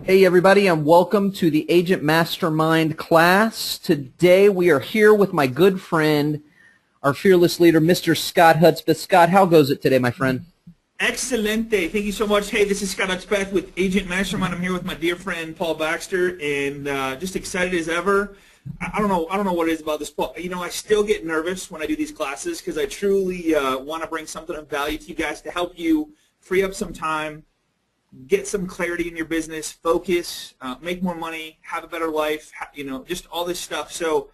Hey everybody, and welcome to the Agent Mastermind class. Today we are here with my good friend, our fearless leader, Mr. Scott Hudspeth. Scott, how goes it today, my friend? Excelente. Thank you so much. Hey, this is Scott Hudspeth with Agent Mastermind. I'm here with my dear friend Paul Baxter, and just excited as ever. I don't know what it is about this, Paul. You know, I still get nervous when I do these classes because I truly want to bring something of value to you guys to help you free up some time, get some clarity in your business, focus, make more money, have a better life, you know, just all this stuff. So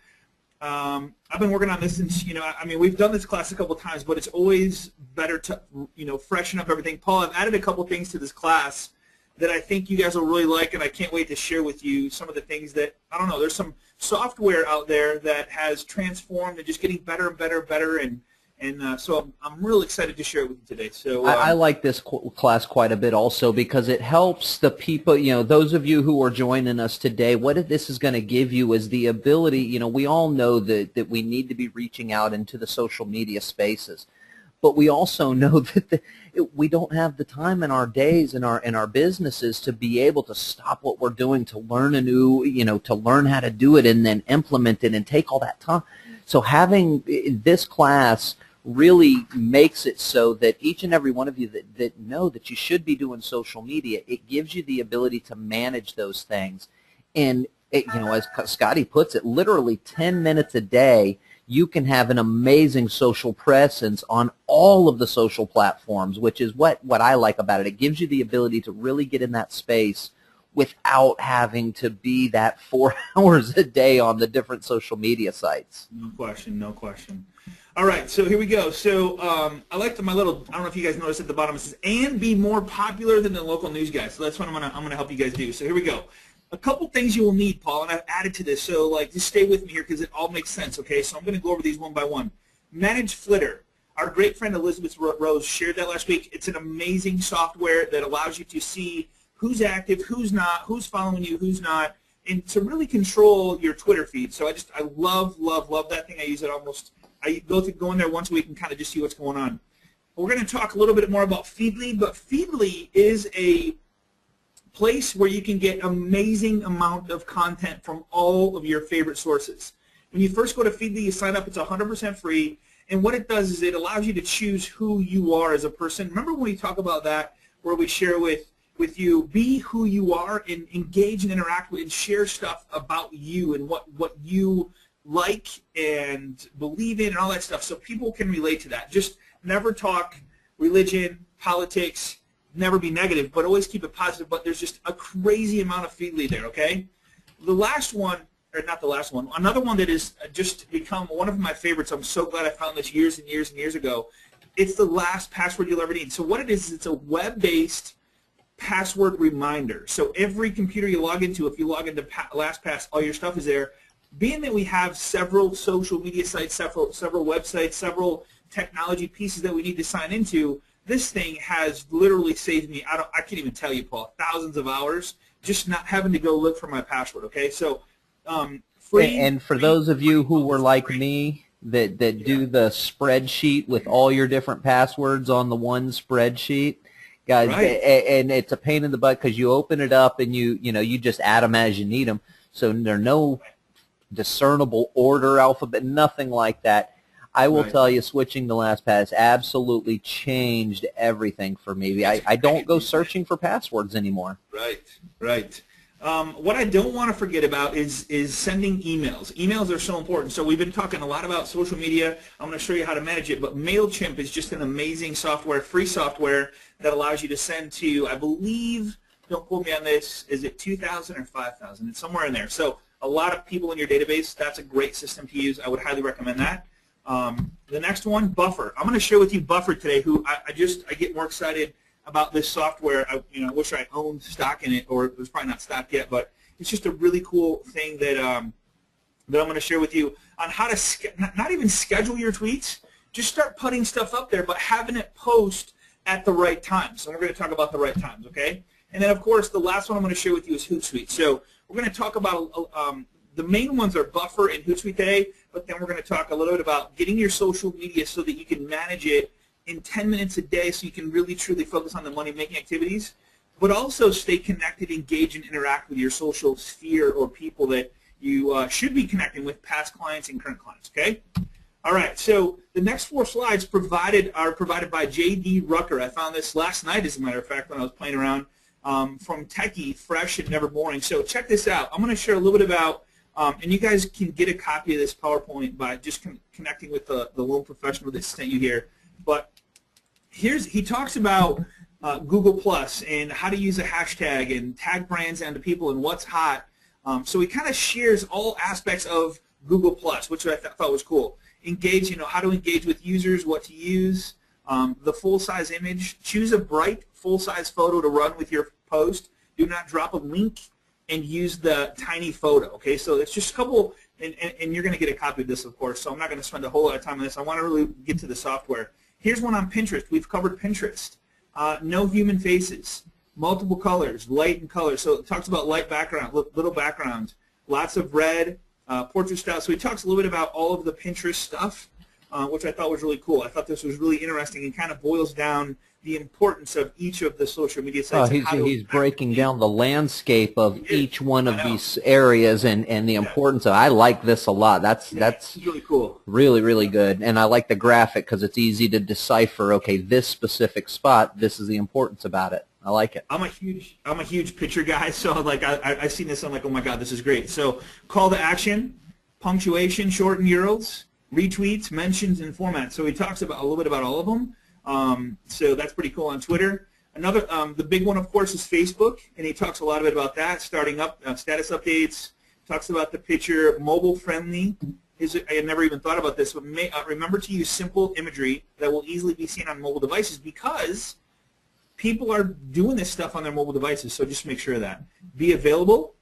I've been working on this since, I mean, we've done this class a couple times, but it's always better to, freshen up everything. Paul, I've added a couple things to this class that I think you guys will really like, and I can't wait to share with you some of the things that, I don't know, there's some software out there that has transformed and just getting better and better and better, and so I'm real excited to share it with you today. So I like this class quite a bit also because it helps the people, those of you who are joining us today, what this is going to give you is the ability, we all know that we need to be reaching out into the social media spaces. But we also know that we don't have the time in our days in our businesses to be able to stop what we're doing to learn a new, to learn how to do it and then implement it and take all that time. So having this class really makes it so that each and every one of you that know that you should be doing social media, it gives you the ability to manage those things. And, as Scotty puts it, literally 10 minutes a day, you can have an amazing social presence on all of the social platforms, which is what I like about it. It gives you the ability to really get in that space without having to be that 4 hours a day on the different social media sites. No question, no question. All right, so here we go. So I like my little, I don't know if you guys noticed at the bottom, it says, and be more popular than the local news guy. So that's what I'm gonna help you guys do. So here we go. A couple things you will need, Paul, and I've added to this, so just stay with me here because it all makes sense, okay? So I'm going to go over these one by one. Manage Flitter. Our great friend Elizabeth Rose shared that last week. It's an amazing software that allows you to see who's active, who's not, who's following you, who's not, and to really control your Twitter feed. So I love that thing. I use it almost, I go in there once a week and kind of just see what's going on. We're going to talk a little bit more about Feedly, but Feedly is a place where you can get amazing amount of content from all of your favorite sources. When you first go to Feedly, you sign up. It's 100% free, and what it does is it allows you to choose who you are as a person. Remember when we talk about that, where we share with you, be who you are and engage and interact with and share stuff about you and what you like and believe in and all that stuff, so people can relate to that. Just never talk religion, politics, never be negative, but always keep it positive. But there's just a crazy amount of Feedly there, okay? The last one, or not the last one, another one that has just become one of my favorites. I'm so glad I found this years and years and years ago. It's the last password you'll ever need. So what it is it's a web-based password reminder. So every computer you log into, if you log into LastPass, all your stuff is there. Being that we have several social media sites, several websites, several technology pieces that we need to sign into, this thing has literally saved me, I can't even tell you, Paul, thousands of hours just not having to go look for my password, okay? So free. And for those of you who were like me that do the spreadsheet with all your different passwords on the one spreadsheet, guys, right. And it's a pain in the butt because you open it up and you just add them as you need them. So there are no discernible order, alphabet, nothing like that. I will tell you, switching to LastPass absolutely changed everything for me. I don't go searching for passwords anymore. Right. What I don't want to forget about is sending emails. Emails are so important. So we've been talking a lot about social media. I'm going to show you how to manage it. But MailChimp is just an amazing software, free software that allows you to send to, I believe, don't quote me on this, is it 2,000 or 5,000? It's somewhere in there. So a lot of people in your database, that's a great system to use. I would highly recommend that. The next one, Buffer. I'm going to share with you Buffer today. Who I get more excited about this software. I wish I owned stock in it, or it was probably not stock yet. But it's just a really cool thing that I'm going to share with you on how to not even schedule your tweets. Just start putting stuff up there, but having it post at the right time. So we're going to talk about the right times, okay? And then of course the last one I'm going to share with you is HootSuite. So we're going to talk about the main ones are Buffer and HootSuite today, but then we're going to talk a little bit about getting your social media so that you can manage it in 10 minutes a day so you can really truly focus on the money-making activities. but also stay connected, engage, and interact with your social sphere or people that you should be connecting with, past clients and current clients, okay? All right, so the next 4 slides are provided by J.D. Rucker. I found this last night, as a matter of fact, when I was playing around, from Techie, fresh and never boring. So check this out. I'm going to share a little bit about, and you guys can get a copy of this PowerPoint by just connecting with the loan professional that sent you here. But he talks about Google Plus and how to use a hashtag and tag brands onto people and what's hot. So he kind of shares all aspects of Google Plus, which I thought was cool. Engage, how to engage with users, what to use, the full-size image. Choose a bright, full-size photo to run with your post. Do not drop a link and use the tiny photo. Okay, so it's just a couple, and you're going to get a copy of this, of course, so I'm not going to spend a whole lot of time on this. I want to really get to the software. Here's one on Pinterest. We've covered Pinterest. No human faces, multiple colors, light and color. So it talks about light background, little background, lots of red, portrait style. So he talks a little bit about all of the Pinterest stuff, which I thought was really cool. I thought this was really interesting and kind of boils down the importance of each of the social media sites. He's breaking down the landscape of each one of these areas and the importance of. I like this a lot. That's really cool. Really, really good. And I like the graphic because it's easy to decipher. Okay, this specific spot. This is the importance about it. I like it. I'm a huge picture guy, so like I've seen this. I'm like, oh my god, this is great. So call to action, punctuation, shorten URLs, retweets, mentions, and formats. So he talks about a little bit about all of them. So that's pretty cool on Twitter. Another, the big one, of course, is Facebook, and he talks a lot about that, starting up status updates, talks about the picture, mobile-friendly. I had never even thought about this, but remember to use simple imagery that will easily be seen on mobile devices because people are doing this stuff on their mobile devices, so just make sure of that. Be available.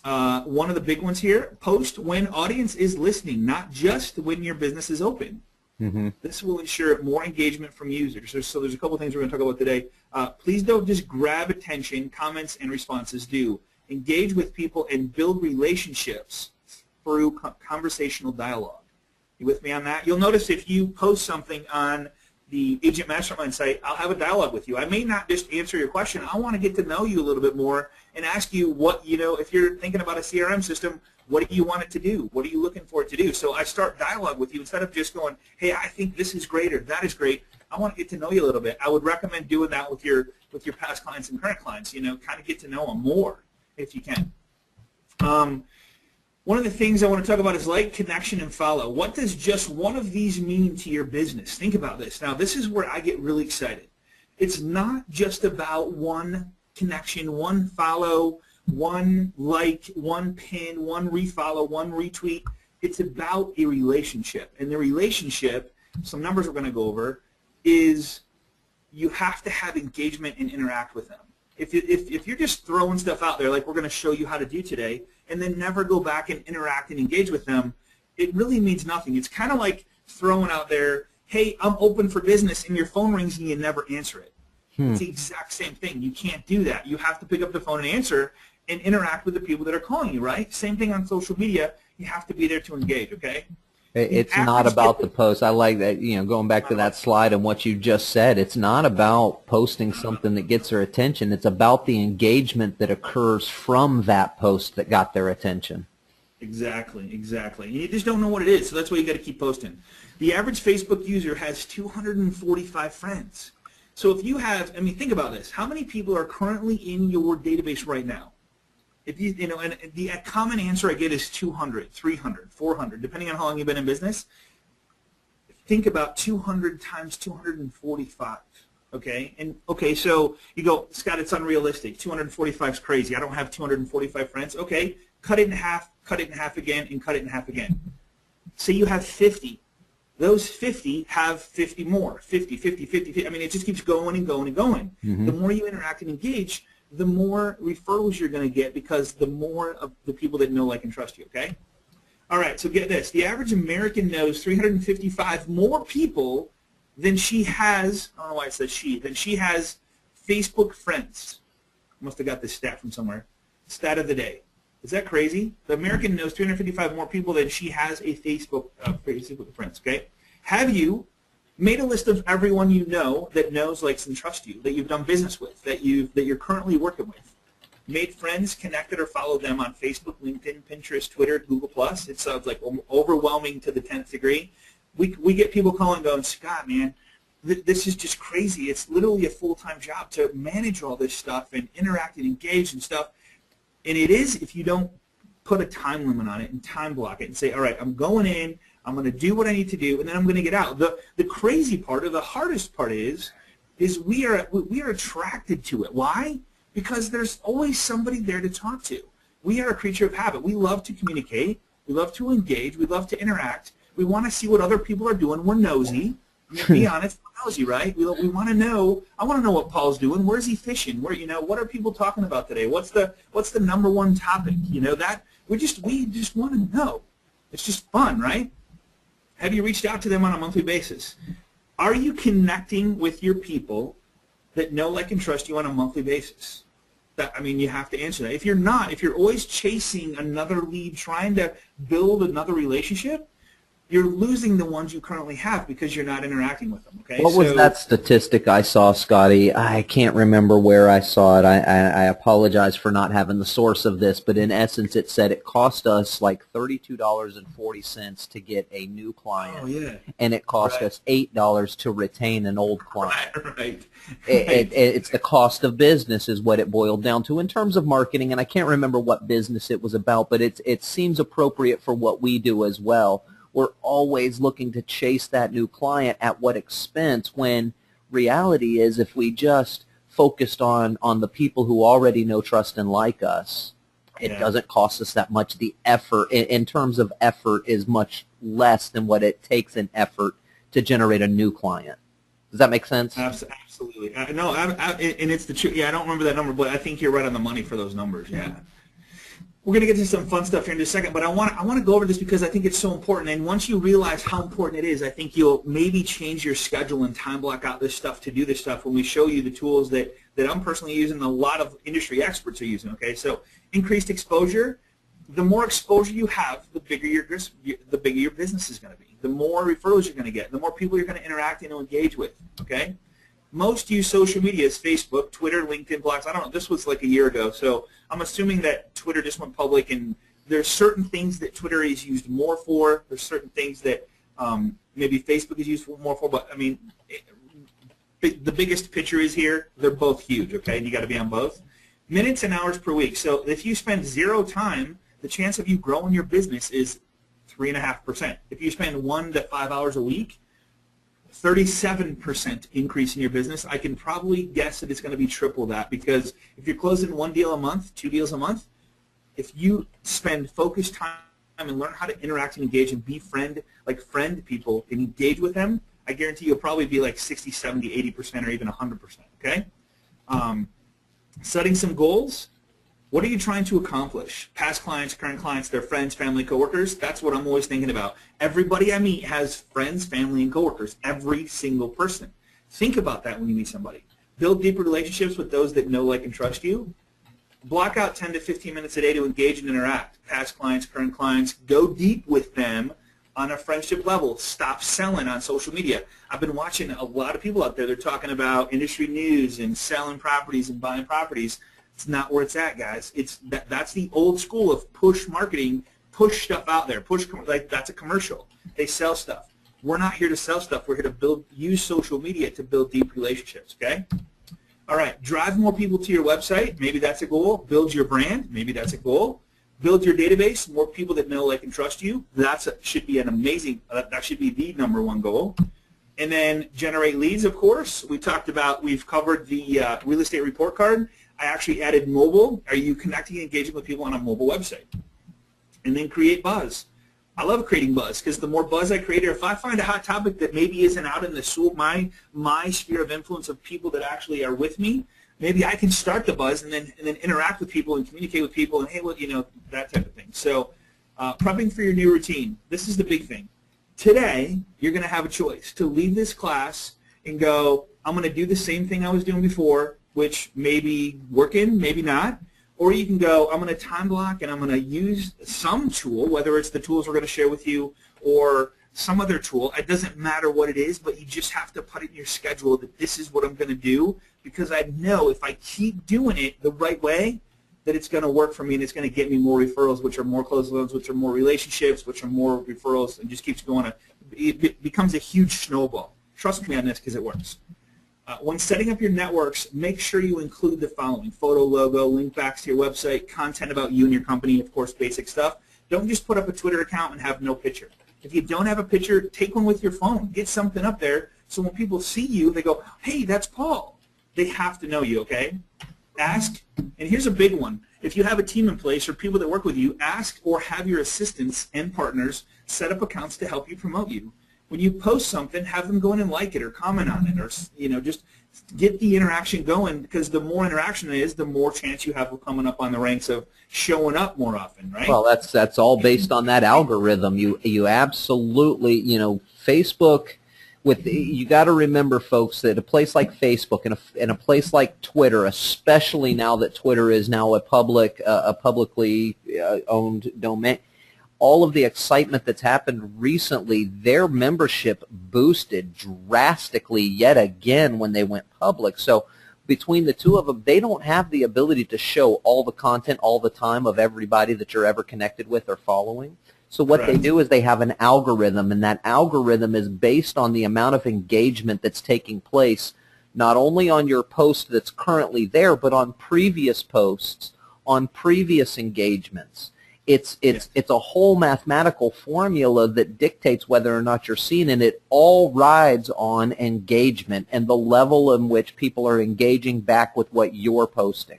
One of the big ones here, post when audience is listening, not just when your business is open. Mm-hmm. This will ensure more engagement from users. So there's a couple things we're going to talk about today. Please don't just grab attention. Comments and responses do. Engage with people and build relationships through conversational dialogue. You with me on that? You'll notice if you post something on the Agent Mastermind site, I'll have a dialogue with you. I may not just answer your question. I want to get to know you a little bit more and ask you what, if you're thinking about a CRM system, what do you want it to do? What are you looking for it to do? So I start dialogue with you instead of just going, hey, I think this is great or that is great. I want to get to know you a little bit. I would recommend doing that with your past clients and current clients, kind of get to know them more if you can. One of the things I want to talk about is like, connection, and follow. What does just one of these mean to your business? Think about this. Now, this is where I get really excited. It's not just about one connection, one follow, one like, one pin, one refollow, one retweet. It's about a relationship. And the relationship, some numbers we're going to go over, is you have to have engagement and interact with them. If you're just throwing stuff out there like we're going to show you how to do today and then never go back and interact and engage with them, it really means nothing. It's kind of like throwing out there, hey, I'm open for business, and your phone rings and you never answer it. It's the exact same thing. You can't do that. You have to pick up the phone and answer and interact with the people that are calling you, right? Same thing on social media. You have to be there to engage, okay? It's not about the post. I like that, going back to that slide and what you just said, it's not about posting something that gets their attention. It's about the engagement that occurs from that post that got their attention. Exactly. And you just don't know what it is, so that's why you got to keep posting. The average Facebook user has 245 friends. So if you have, think about this. How many people are currently in your database right now? If and the common answer I get is 200, 300, 400, depending on how long you've been in business. Think about 200 times 245, okay? And okay, so you go, Scott, it's unrealistic. 245 is crazy. I don't have 245 friends. Okay, cut it in half again, and cut it in half again. Say you have 50. Those 50 have 50 more, 50, 50, 50, 50. It just keeps going and going and going. Mm-hmm. The more you interact and engage, the more referrals you're going to get because the more of the people that know, like, and trust you, okay? All right, so get this. The average American knows 355 more people than she has, I don't know why it says she, than she has Facebook friends. I must have got this stat from somewhere. Stat of the day. Is that crazy? The American knows 355 more people than she has a Facebook friends, okay? Have you Made a list of everyone you know that knows, likes, and trusts you, that you've done business with, that you're currently working with. Made friends, connected or followed them on Facebook, LinkedIn, Pinterest, Twitter, Google+. It sounds like overwhelming to the 10th degree. We get people calling going, Scott, man, this is just crazy. It's literally a full-time job to manage all this stuff and interact and engage and stuff. And it is if you don't put a time limit on it and time block it and say, all right, I'm going in, I'm going to do what I need to do, and then I'm going to get out. The crazy part, or the hardest part is we are attracted to it. Why? Because there's always somebody there to talk to. We are a creature of habit. We love to communicate. We love to engage. We love to interact. We want to see what other people are doing. We're nosy. Be honest, we're nosy, right? We want to know. I want to know what Paul's doing. Where's he fishing? What are people talking about today? What's the number one topic? We just want to know. It's just fun, right? Have you reached out to them on a monthly basis? Are you connecting with your people that know, like, and trust you on a monthly basis? You have to answer that. If you're not, if you're always chasing another lead, trying to build another relationship, you're losing the ones you currently have because you're not interacting with them. Okay. What was that statistic I saw, Scotty? I can't remember where I saw it. I apologize for not having the source of this, but in essence, it said it cost us like $32.40 to get a new client. Oh, yeah. And it cost us $8 to retain an old client. Right. It's the cost of business is what it boiled down to in terms of marketing, and I can't remember what business it was about, but it seems appropriate for what we do as well. We're always looking to chase that new client at what expense, when reality is if we just focused on the people who already know, trust, and like us, it doesn't cost us that much. The effort, in terms of effort, is much less than what it takes in effort to generate a new client. Does that make sense? Absolutely. No, and it's the truth. Yeah, I don't remember that number, but I think you're right on the money for those numbers. Yeah. We're going to get to some fun stuff here in just a second, but I want to go over this because I think it's so important. And once you realize how important it is, I think you'll maybe change your schedule and time block out this stuff to do this stuff when we show you the tools that I'm personally using, a lot of industry experts are using. Okay, so increased exposure. The more exposure you have, the bigger your business is going to be. The more referrals you're going to get, the more people you're going to interact and engage with. Okay. Most use social media as Facebook, Twitter, LinkedIn, blogs. I don't know. This was like a year ago, so I'm assuming that Twitter just went public, and there's certain things that Twitter is used more for. There's certain things that maybe Facebook is used more for, but the biggest picture is here. They're both huge, okay, and you got to be on both. Minutes and hours per week. So if you spend 0 time, the chance of you growing your business is 3.5%. If you spend 1 to 5 hours a week, 37% increase in your business. I can probably guess that it's going to be triple that, because if you're closing 1 deal a month, 2 deals a month, if you spend focused time and learn how to interact and engage and friend people and engage with them, I guarantee you'll probably be like 60, 70, 80%, or even 100%, okay? Setting some goals. What are you trying to accomplish? Past clients, current clients, their friends, family, coworkers. That's what I'm always thinking about. Everybody I meet has friends, family, and coworkers. Every single person. Think about that when you meet somebody. Build deeper relationships with those that know, like, and trust you. Block out 10 to 15 minutes a day to engage and interact. Past clients, current clients. Go deep with them on a friendship level. Stop selling on social media. I've been watching a lot of people out there. They're talking about industry news and selling properties and buying properties. It's not where it's at, guys. That's the old school of push marketing, push stuff out there. That's a commercial. They sell stuff. We're not here to sell stuff. We're here to use social media to build deep relationships, okay? All right, drive more people to your website. Maybe that's a goal. Build your brand. Maybe that's a goal. Build your database. More people that know, like, and trust you. Should be an amazing, that should be the number one goal. And then generate leads, of course. We've covered the real estate report card. I actually added mobile. Are you connecting and engaging with people on a mobile website? And then create buzz. I love creating buzz because the more buzz I create, or if I find a hot topic that maybe isn't out in the my sphere of influence of people that actually are with me, maybe I can start the buzz and then interact with people and communicate with people and, hey, well, that type of thing. So prepping for your new routine. This is the big thing. Today, you're going to have a choice to leave this class and go, I'm going to do the same thing I was doing before, which may be working, maybe not. Or you can go, I'm going to time block and I'm going to use some tool, whether it's the tools we're going to share with you or some other tool. It doesn't matter what it is, but you just have to put it in your schedule that this is what I'm going to do, because I know if I keep doing it the right way, that it's going to work for me and it's going to get me more referrals, which are more closed loans, which are more relationships, which are more referrals, and just keeps going. It becomes a huge snowball. Trust me on this because it works. When setting up your networks, make sure you include the following: photo, logo, link backs to your website, content about you and your company, of course, basic stuff. Don't just put up a Twitter account and have no picture. If you don't have a picture, take one with your phone. Get something up there so when people see you, they go, hey, that's Paul. They have to know you, okay? Ask, and here's a big one. If you have a team in place or people that work with you, ask or have your assistants and partners set up accounts to help you promote you. When you post something, have them go in and like it or comment on it, or just get the interaction going, because the more interaction it is, the more chance you have of coming up on the ranks of showing up more often, right? Well, that's all based on that algorithm. You absolutely, Facebook. You got to remember, folks, that a place like Facebook and a place like Twitter, especially now that Twitter is now a publicly owned domain, all of the excitement that's happened recently, their membership boosted drastically yet again when they went public. So between the two of them, they don't have the ability to show all the content all the time of everybody that you're ever connected with or following. So what they do is they have an algorithm, and that algorithm is based on the amount of engagement that's taking place, not only on your post that's currently there, but on previous posts, on previous engagements. It's a whole mathematical formula that dictates whether or not you're seen, and it all rides on engagement and the level in which people are engaging back with what you're posting.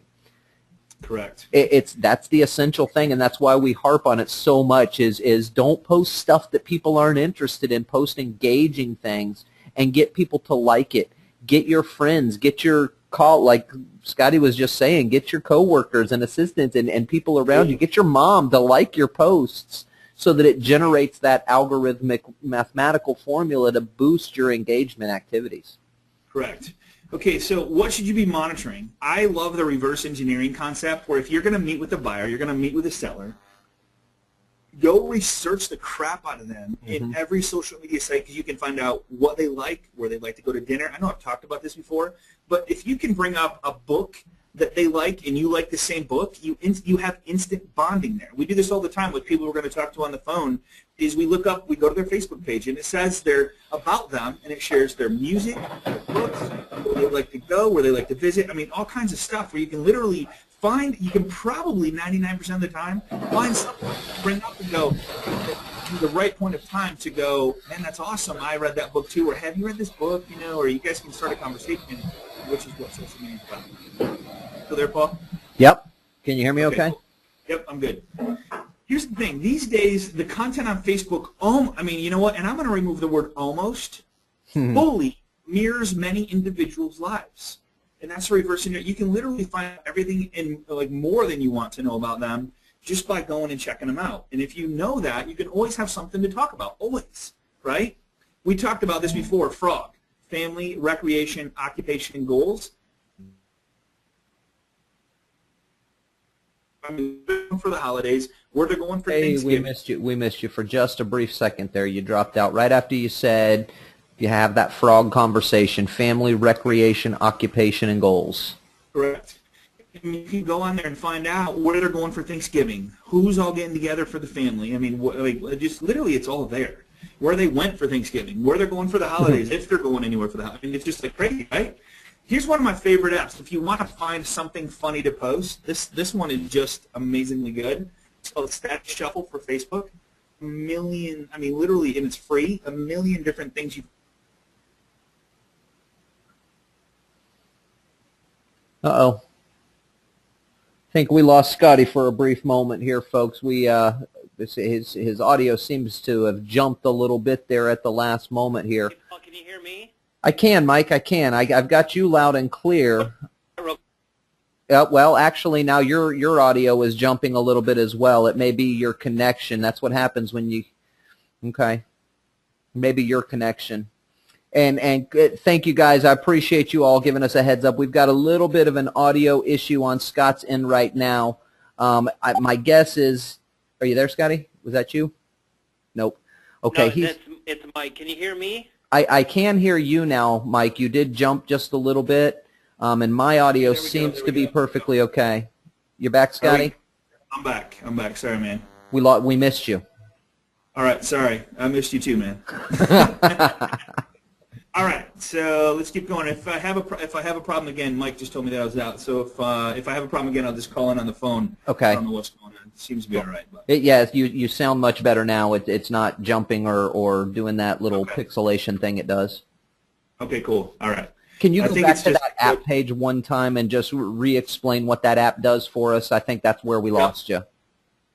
Correct. That's the essential thing, and that's why we harp on it so much, is don't post stuff that people aren't interested in. Post engaging things and get people to like it. Get your friends, get your like Scotty was just saying, get your coworkers and assistants and people around you. Get your mom to like your posts so that it generates that algorithmic mathematical formula to boost your engagement activities. Correct. Okay, so what should you be monitoring? I love the reverse engineering concept, where if you're going to meet with a buyer, you're going to meet with a seller, go research the crap out of them in every social media site, because you can find out what they like, where they like to go to dinner. I know I've talked about this before, but if you can bring up a book that they like and you like the same book, you have instant bonding there. We do this all the time with people we're going to talk to on the phone. Is we go to their Facebook page, and it says about them, and it shares their music, their books, where they like to go, where they like to visit. I mean, all kinds of stuff where you can literally you can probably 99% of the time find something to bring up and go at the right point of time to go, man, that's awesome. I read that book too, or have you read this book? Or you guys can start a conversation, which is what social media is about. Still there, Paul? Yep. Can you hear me okay? Cool. Yep, I'm good. Here's the thing. These days, the content on Facebook, you know what, and I'm going to remove the word almost, fully mirrors many individuals' lives. And that's reverse engineering. You can literally find everything in more than you want to know about them just by going and checking them out. And if you know that, you can always have something to talk about, always, right? We talked about this before, FROG, family, recreation, occupation, and goals. For the holidays, where they're going for Thanksgiving. We missed you for just a brief second there. You dropped out right after you said you have that frog conversation, family, recreation, occupation, and goals. Correct. And you can go on there and find out where they're going for Thanksgiving, who's all getting together for the family. I mean, just literally it's all there. Where they went for Thanksgiving, where they're going for the holidays, if they're going anywhere for the holidays. I mean, it's just crazy, right? Here's one of my favorite apps. If you want to find something funny to post, this one is just amazingly good. It's called Status Shuffle for Facebook. Literally, and it's free, 1 million different things you. Uh-oh. I think we lost Scotty for a brief moment here, folks. His audio seems to have jumped a little bit there at the last moment here. Can you hear me? I can, Mike. I can. I've got you loud and clear. Well, actually, now your audio is jumping a little bit as well. It may be your connection. That's what happens when you. Okay. Maybe your connection. And thank you, guys. I appreciate you all giving us a heads up. We've got a little bit of an audio issue on Scott's end right now. My guess is, are you there, Scotty? Was that you? Nope. Okay. No, it's Mike. Can you hear me? I can hear you now, Mike. You did jump just a little bit, and my audio seems to be perfectly okay. You back, Scotty? I'm back. I'm back. Sorry, man. We missed you. All right. Sorry. I missed you too, man. All right, so let's keep going. If I have a problem again, Mike just told me that I was out. So if I have a problem again, I'll just call in on the phone. Okay. I don't know what's going on. It seems to be all right. But. Yeah, you sound much better now. It's not jumping or doing that little pixelation thing it does. Okay, cool. All right. Can you go back to that app page one time and just re-explain what that app does for us? I think that's where we lost you.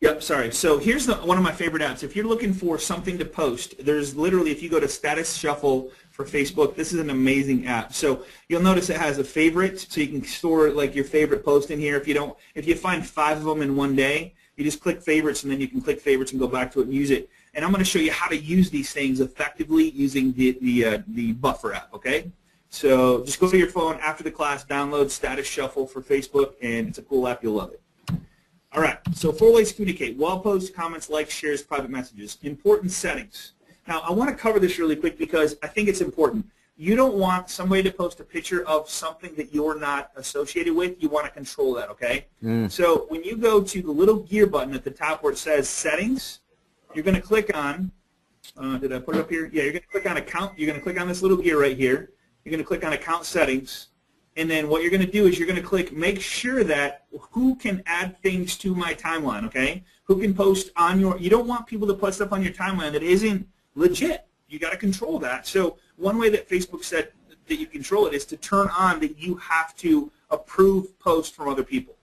Yep, sorry. So here's one of my favorite apps. If you're looking for something to post, there's literally, if you go to Status Shuffle for Facebook, this is an amazing app. So you'll notice it has a favorite, so you can store like your favorite post in here. If you find 5 of them in one day, you just click favorites, and then you can click favorites and go back to it and use it. And I'm going to show you how to use these things effectively using the Buffer app. Okay. So just go to your phone after the class, download Status Shuffle for Facebook, and it's a cool app. You'll love it. All right, so 4 ways to communicate: wall posts, comments, likes, shares, private messages. Important settings. Now, I want to cover this really quick because I think it's important. You don't want somebody to post a picture of something that you're not associated with. You want to control that, okay? So when you go to the little gear button at the top where it says Settings, you're going to click on, did I put it up here? Yeah, you're going to click on Account. You're going to click on this little gear right here. You're going to click on Account Settings. And then what you're going to do is you're going to click make sure that who can add things to my timeline, okay? Who can post on your – you don't want people to put stuff on your timeline that isn't legit. You got to control that. So one way that Facebook said that you control it is to turn on that you have to approve posts from other people.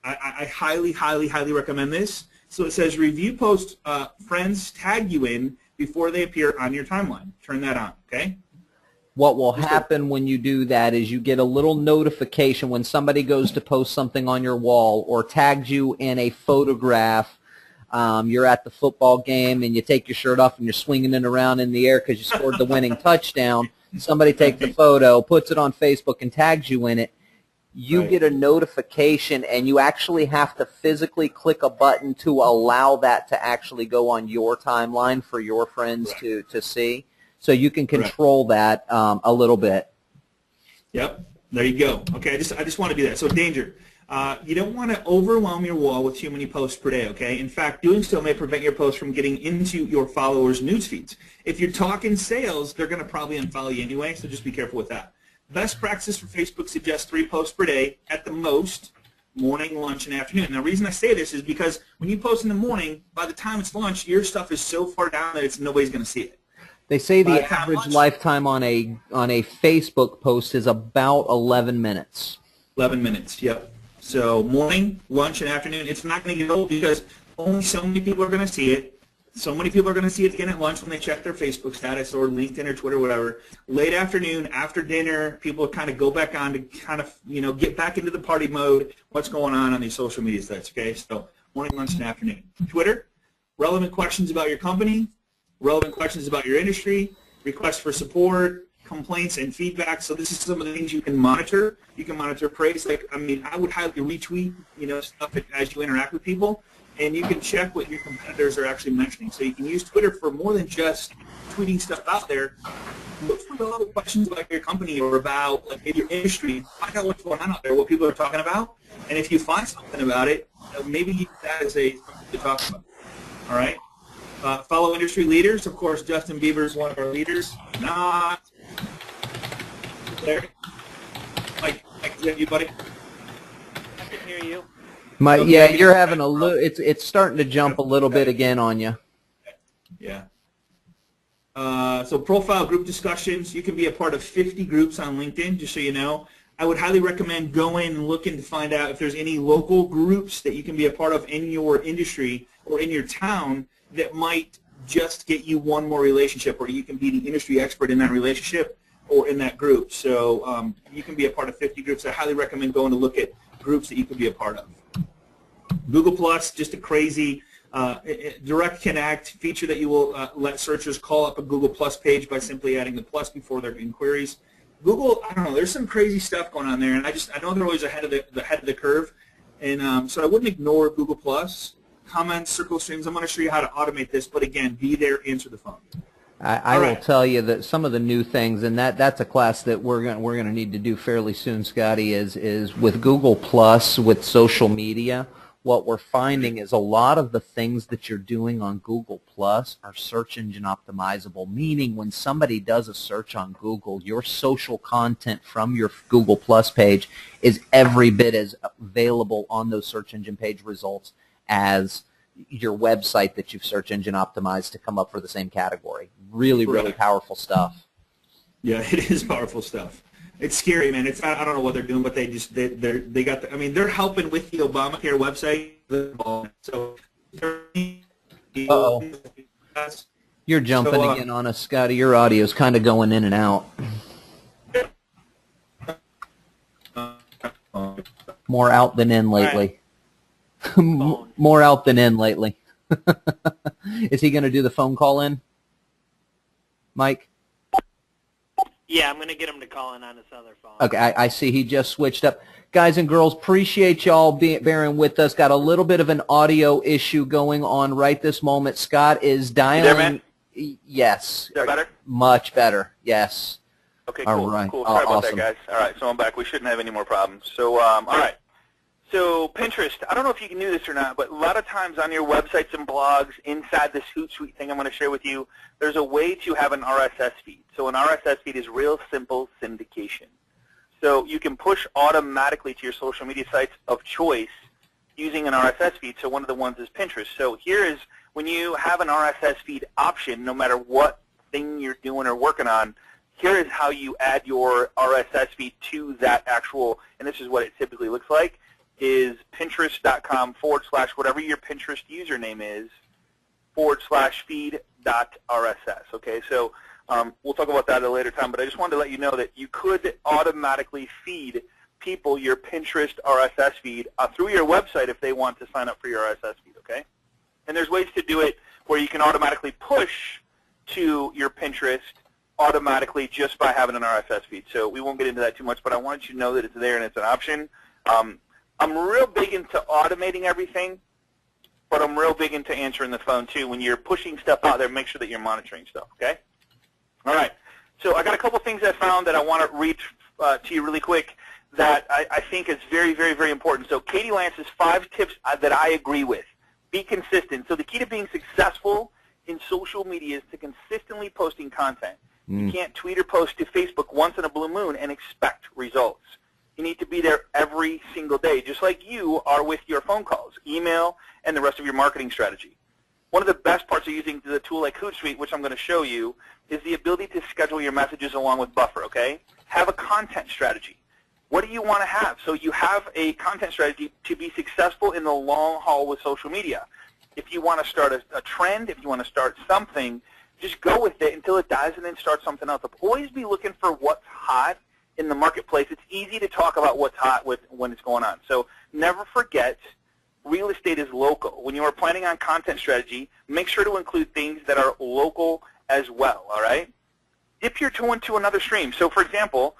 I highly, highly, highly recommend this. So it says review posts friends tag you in before they appear on your timeline. Turn that on, okay? What will happen when you do that is you get a little notification when somebody goes to post something on your wall or tags you in a photograph. You're at the football game and you take your shirt off and you're swinging it around in the air because you scored the winning touchdown. Somebody takes the photo, puts it on Facebook, and tags you in it. You get a notification, and you actually have to physically click a button to allow that to actually go on your timeline for your friends to see. So you can control that a little bit. Yep. There you go. Okay, I just want to do that. So danger. You don't want to overwhelm your wall with too many posts per day, okay? In fact, doing so may prevent your posts from getting into your followers' news feeds. If you're talking sales, they're going to probably unfollow you anyway, so just be careful with that. Best practice for Facebook suggests 3 posts per day at the most, morning, lunch, and afternoon. And the reason I say this is because when you post in the morning, by the time it's lunch, your stuff is so far down that nobody's going to see it. They say the average lifetime on a Facebook post is about 11 minutes. 11 minutes, yep. So morning, lunch, and afternoon, it's not going to get old because only so many people are going to see it. So many people are going to see it again at lunch when they check their Facebook status or LinkedIn or Twitter, whatever. Late afternoon, after dinner, people kind of go back on to kind of, get back into the party mode, what's going on these social media sites, okay? So morning, lunch, and afternoon. Twitter, relevant questions about your company, relevant questions about your industry, requests for support, complaints, and feedback. So this is some of the things you can monitor. You can monitor praise. I would highly retweet, stuff as you interact with people, and you can check what your competitors are actually mentioning. So you can use Twitter for more than just tweeting stuff out there. Look for relevant questions about your company or about your industry. Find out what's going on out there, what people are talking about, and if you find something about it, maybe use that as something to talk about. All right. Follow industry leaders. Of course, Justin Bieber is one of our leaders. Not there. Mike, is that you, buddy? I can hear you. Yeah, you're having a little. It's starting to jump a little bit again on you. Yeah. So profile group discussions. You can be a part of 50 groups on LinkedIn, just so you know. I would highly recommend going and looking to find out if there's any local groups that you can be a part of in your industry or in your town that might just get you one more relationship, or you can be the industry expert in that relationship or in that group. So you can be a part of 50 groups. I highly recommend going to look at groups that you can be a part of. Google Plus, just a crazy direct connect feature that you will let searchers call up a Google Plus page by simply adding the plus before their inquiries. Google, I don't know, there's some crazy stuff going on there, and I know they're always ahead of the curve, and so I wouldn't ignore Google Plus. Comments, circle streams. I'm going to show you how to automate this, but again, be there, answer the phone. I will tell you that some of the new things, and that's a class that we're gonna need to do fairly soon, Scotty, is with Google Plus, with social media. What we're finding is a lot of the things that you're doing on Google Plus are search engine optimizable, meaning when somebody does a search on Google, your social content from your Google Plus page is every bit as available on those search engine page results as your website that you've search engine optimized to come up for the same category. Really, really powerful stuff. Yeah, it is powerful stuff. It's scary, man. It's I don't know what they're doing, but they got the, I mean, they're helping with the Obamacare website. So Uh-oh. You're jumping again on us, Scotty. Your audio's kind of going in and out. More out than in lately. More out than in lately. Is he going to do the phone call in, Mike? Yeah, I'm going to get him to call in on this other phone. Okay, I see he just switched up. Guys and girls, appreciate y'all bearing with us. Got a little bit of an audio issue going on right this moment. Scott is dialing. You there, man? Yes. Is that better? Much better, yes. Okay, cool. All right. Cool. Sorry about Awesome. that, guys. All right, so I'm back. We shouldn't have any more problems. So, all right. So Pinterest, I don't know if you can do this or not, but a lot of times on your websites and blogs, inside this HootSuite thing I'm going to share with you, there's a way to have an RSS feed. So an RSS feed is real simple syndication. So you can push automatically to your social media sites of choice using an RSS feed. So one of the ones is Pinterest. So here is when you have an RSS feed option, no matter what thing you're doing or working on, here is how you add your RSS feed to that actual, and this is what it typically looks like, is pinterest.com / whatever your Pinterest username is / feed.rss. Okay, so we'll talk about that at a later time, but I just wanted to let you know that you could automatically feed people your Pinterest RSS feed through your website if they want to sign up for your RSS feed, okay? And there's ways to do it where you can automatically push to your Pinterest automatically just by having an RSS feed. So we won't get into that too much, but I wanted you to know that it's there and it's an option. I'm real big into automating everything, but I'm real big into answering the phone too. When you're pushing stuff out there, make sure that you're monitoring stuff, okay? All right. So I got a couple things I found that I want to read to you really quick that I think is very, very, very important. So Katie Lance's 5 tips that I agree with. Be consistent. So the key to being successful in social media is to consistently posting content. You can't tweet or post to Facebook once in a blue moon and expect results. You need to be there every single day, just like you are with your phone calls, email, and the rest of your marketing strategy. One of the best parts of using the tool like HootSuite, which I'm going to show you, is the ability to schedule your messages along with buffer, okay? Have a content strategy. What do you want to have? So you have a content strategy to be successful in the long haul with social media. If you want to start a trend, if you want to start something, just go with it until it dies and then start something else. Always be looking for what's hot in the marketplace. It's easy to talk about what's hot when it's going on. So never forget, real estate is local. When you are planning on content strategy, make sure to include things that are local as well, all right? Dip your toe into another stream. So for example,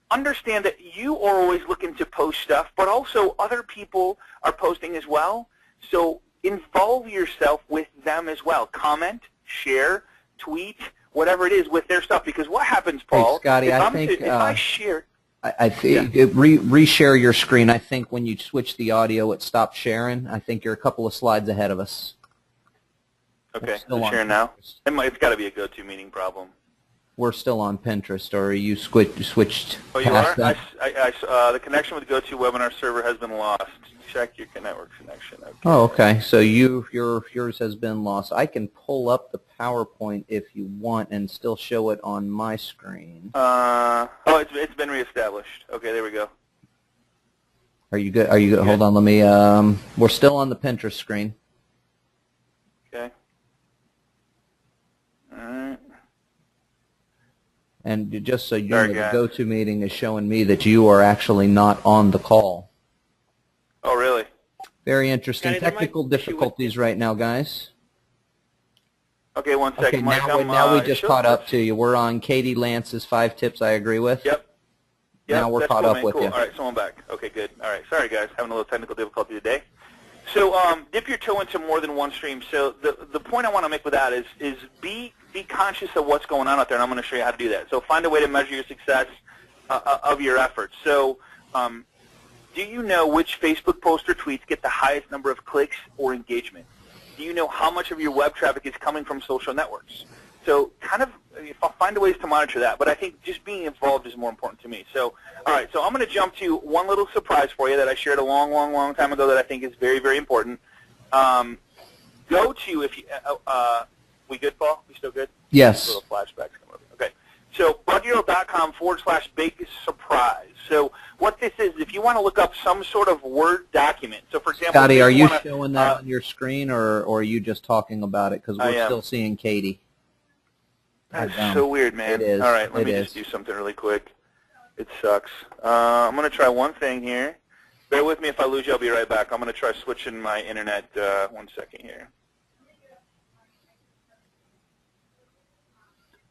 understand that you are always looking to post stuff, but also other people are posting as well. So involve yourself with them as well. Comment, share, tweet, whatever it is with their stuff. Because what happens, Paul, hey, Scotty, if I share... I think reshare your screen. I think when you switch the audio, it stopped sharing. I think you're a couple of slides ahead of us. Okay, is it sharing now? It's got to be a GoToMeeting problem. We're still on Pinterest, or are you switched Oh, you past are? that? The connection with the GoToWebinar server has been lost. Check your network connection. Okay. Oh, okay. So yours has been lost. I can pull up the PowerPoint if you want and still show it on my screen. It's been reestablished. Okay, there we go. Are you good? Are you good? Hold on. Let me. We're still on the Pinterest screen. Okay. All right. And just so you know, the GoToMeeting is showing me that you are actually not on the call. Oh, really? Very interesting. Technical difficulties right now, guys. Okay, one second. Okay, Mike, now we just caught up to you. We're on Katie Lance's 5 tips I agree with. Yep. Now we're caught up with you. All right, so I'm back. Okay, good. All right, sorry, guys. Having a little technical difficulty today. So dip your toe into more than one stream. So the point I want to make with that is be conscious of what's going on out there, and I'm going to show you how to do that. So find a way to measure your success of your efforts. So do you know which Facebook posts or tweets get the highest number of clicks or engagement? Do you know how much of your web traffic is coming from social networks? So kind of find ways to monitor that. But I think just being involved is more important to me. So, all right, so I'm going to jump to one little surprise for you that I shared a long time ago that I think is very, very important. Go to, if you, we good, Paul? We still good? Yes. Little flashbacks come over. Okay. So buddyoull.com/big surprise. So what this is, if you want to look up some sort of Word document. So for example, Scotty, are you showing that on your screen, or are you just talking about it? Because I we're am. still seeing Katie. That's so weird, man. It is. All right, let It me is. just do something really quick. It sucks. I'm going to try one thing here. Bear with me if I lose you. I'll be right back. I'm going to try switching my internet 1 second here.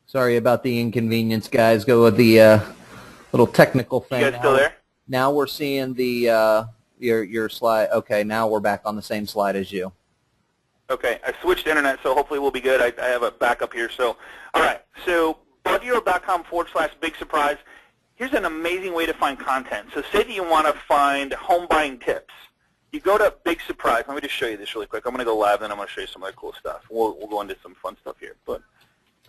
Sorry about the inconvenience, guys. Go with the little technical thing. You guys still there? Now we're seeing the your slide. Okay, now we're back on the same slide as you. Okay, I switched internet, so hopefully we'll be good. I have a backup here. So, all right, so buddyoull.com/big surprise. Here's an amazing way to find content. So say that you want to find home buying tips. You go to Big Surprise. Let me just show you this really quick. I'm going to go live, and I'm going to show you some other cool stuff. We'll go into some fun stuff here. But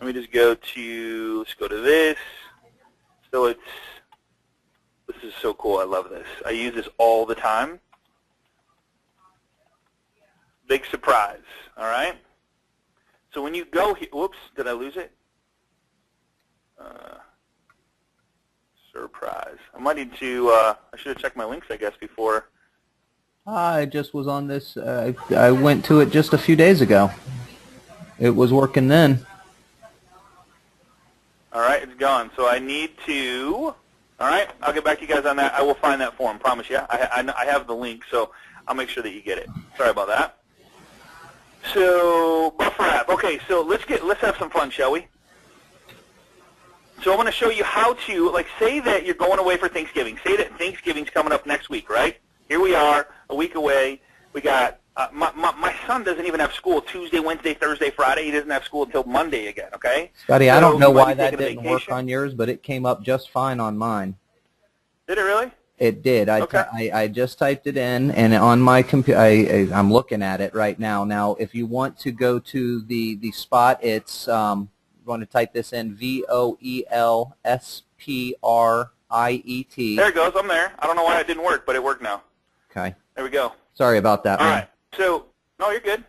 let me just go to, let's go to this. So this is so cool. I love this. I use this all the time. Big Surprise, all right? So when you go here, whoops, did I lose it? Surprise. I might need to, I should have checked my links, I guess, before. I just was on this. I went to it just a few days ago. It was working then. All right, it's gone. So I need to, all right, I'll get back to you guys on that. I will find that form, promise you. I have the link, so I'll make sure that you get it. Sorry about that. So buffer app. Okay, so let's have some fun, shall we? So I'm going to show you how to, like, say that you're going away for Thanksgiving. Say that Thanksgiving's coming up next week, right? Here we are, a week away. We got my son doesn't even have school Tuesday, Wednesday, Thursday, Friday. He doesn't have school until Monday again. Okay. Scotty, so I don't know you might why be that taking a didn't work vacation. on yours, but it came up just fine on mine. Did it really? It did. Okay. I just typed it in, and on my computer, I'm looking at it right now. Now, if you want to go to the spot, it's going to type this in, VOELSPRIET. There it goes. I'm there. I don't know why it didn't work, but it worked now. Okay. There we go. Sorry about that. All man. right. So, no, you're good.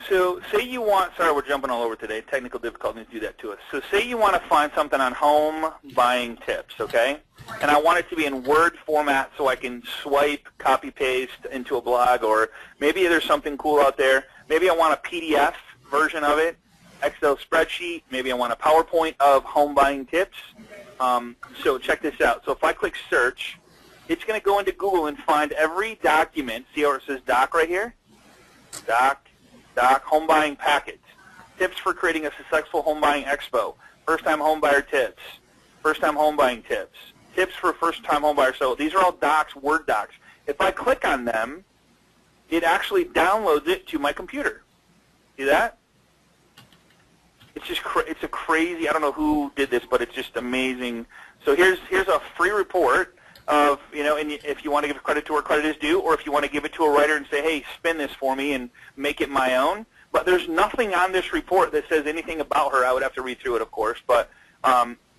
So say you want, sorry, we're jumping all over today. Technical difficulties do that to us. So say you want to find something on home buying tips, okay? And I want it to be in Word format so I can swipe, copy, paste into a blog, or maybe there's something cool out there. Maybe I want a PDF version of it, Excel spreadsheet. Maybe I want a PowerPoint of home buying tips. So check this out. So if I click search, it's going to go into Google and find every document. See how it says doc right here? Doc, home buying package. Tips for creating a successful home buying expo. First-time home buyer tips. First-time home buying tips. Tips for first-time home buyer. So these are all docs, Word docs. If I click on them, it actually downloads it to my computer. See that? It's just it's a crazy. I don't know who did this, but it's just amazing. So here's a free report of, you know, and if you want to give credit to where credit is due, or if you want to give it to a writer and say, hey, spin this for me and make it my own. But there's nothing on this report that says anything about her. I would have to read through it, of course. But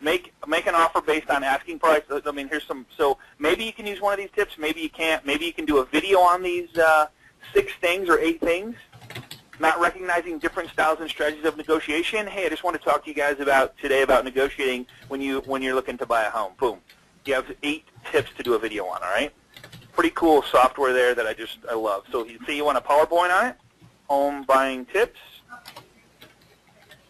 make an offer based on asking price. I mean, here's some. So maybe you can use one of these tips. Maybe you can't. Maybe you can do a video on these 6 things or 8 things. Not recognizing different styles and strategies of negotiation. Hey, I just want to talk to you guys today about negotiating when you're looking to buy a home. Boom. You have 8 tips to do a video on, all right? Pretty cool software there that I love. So you see you want a PowerPoint on it? Home buying tips.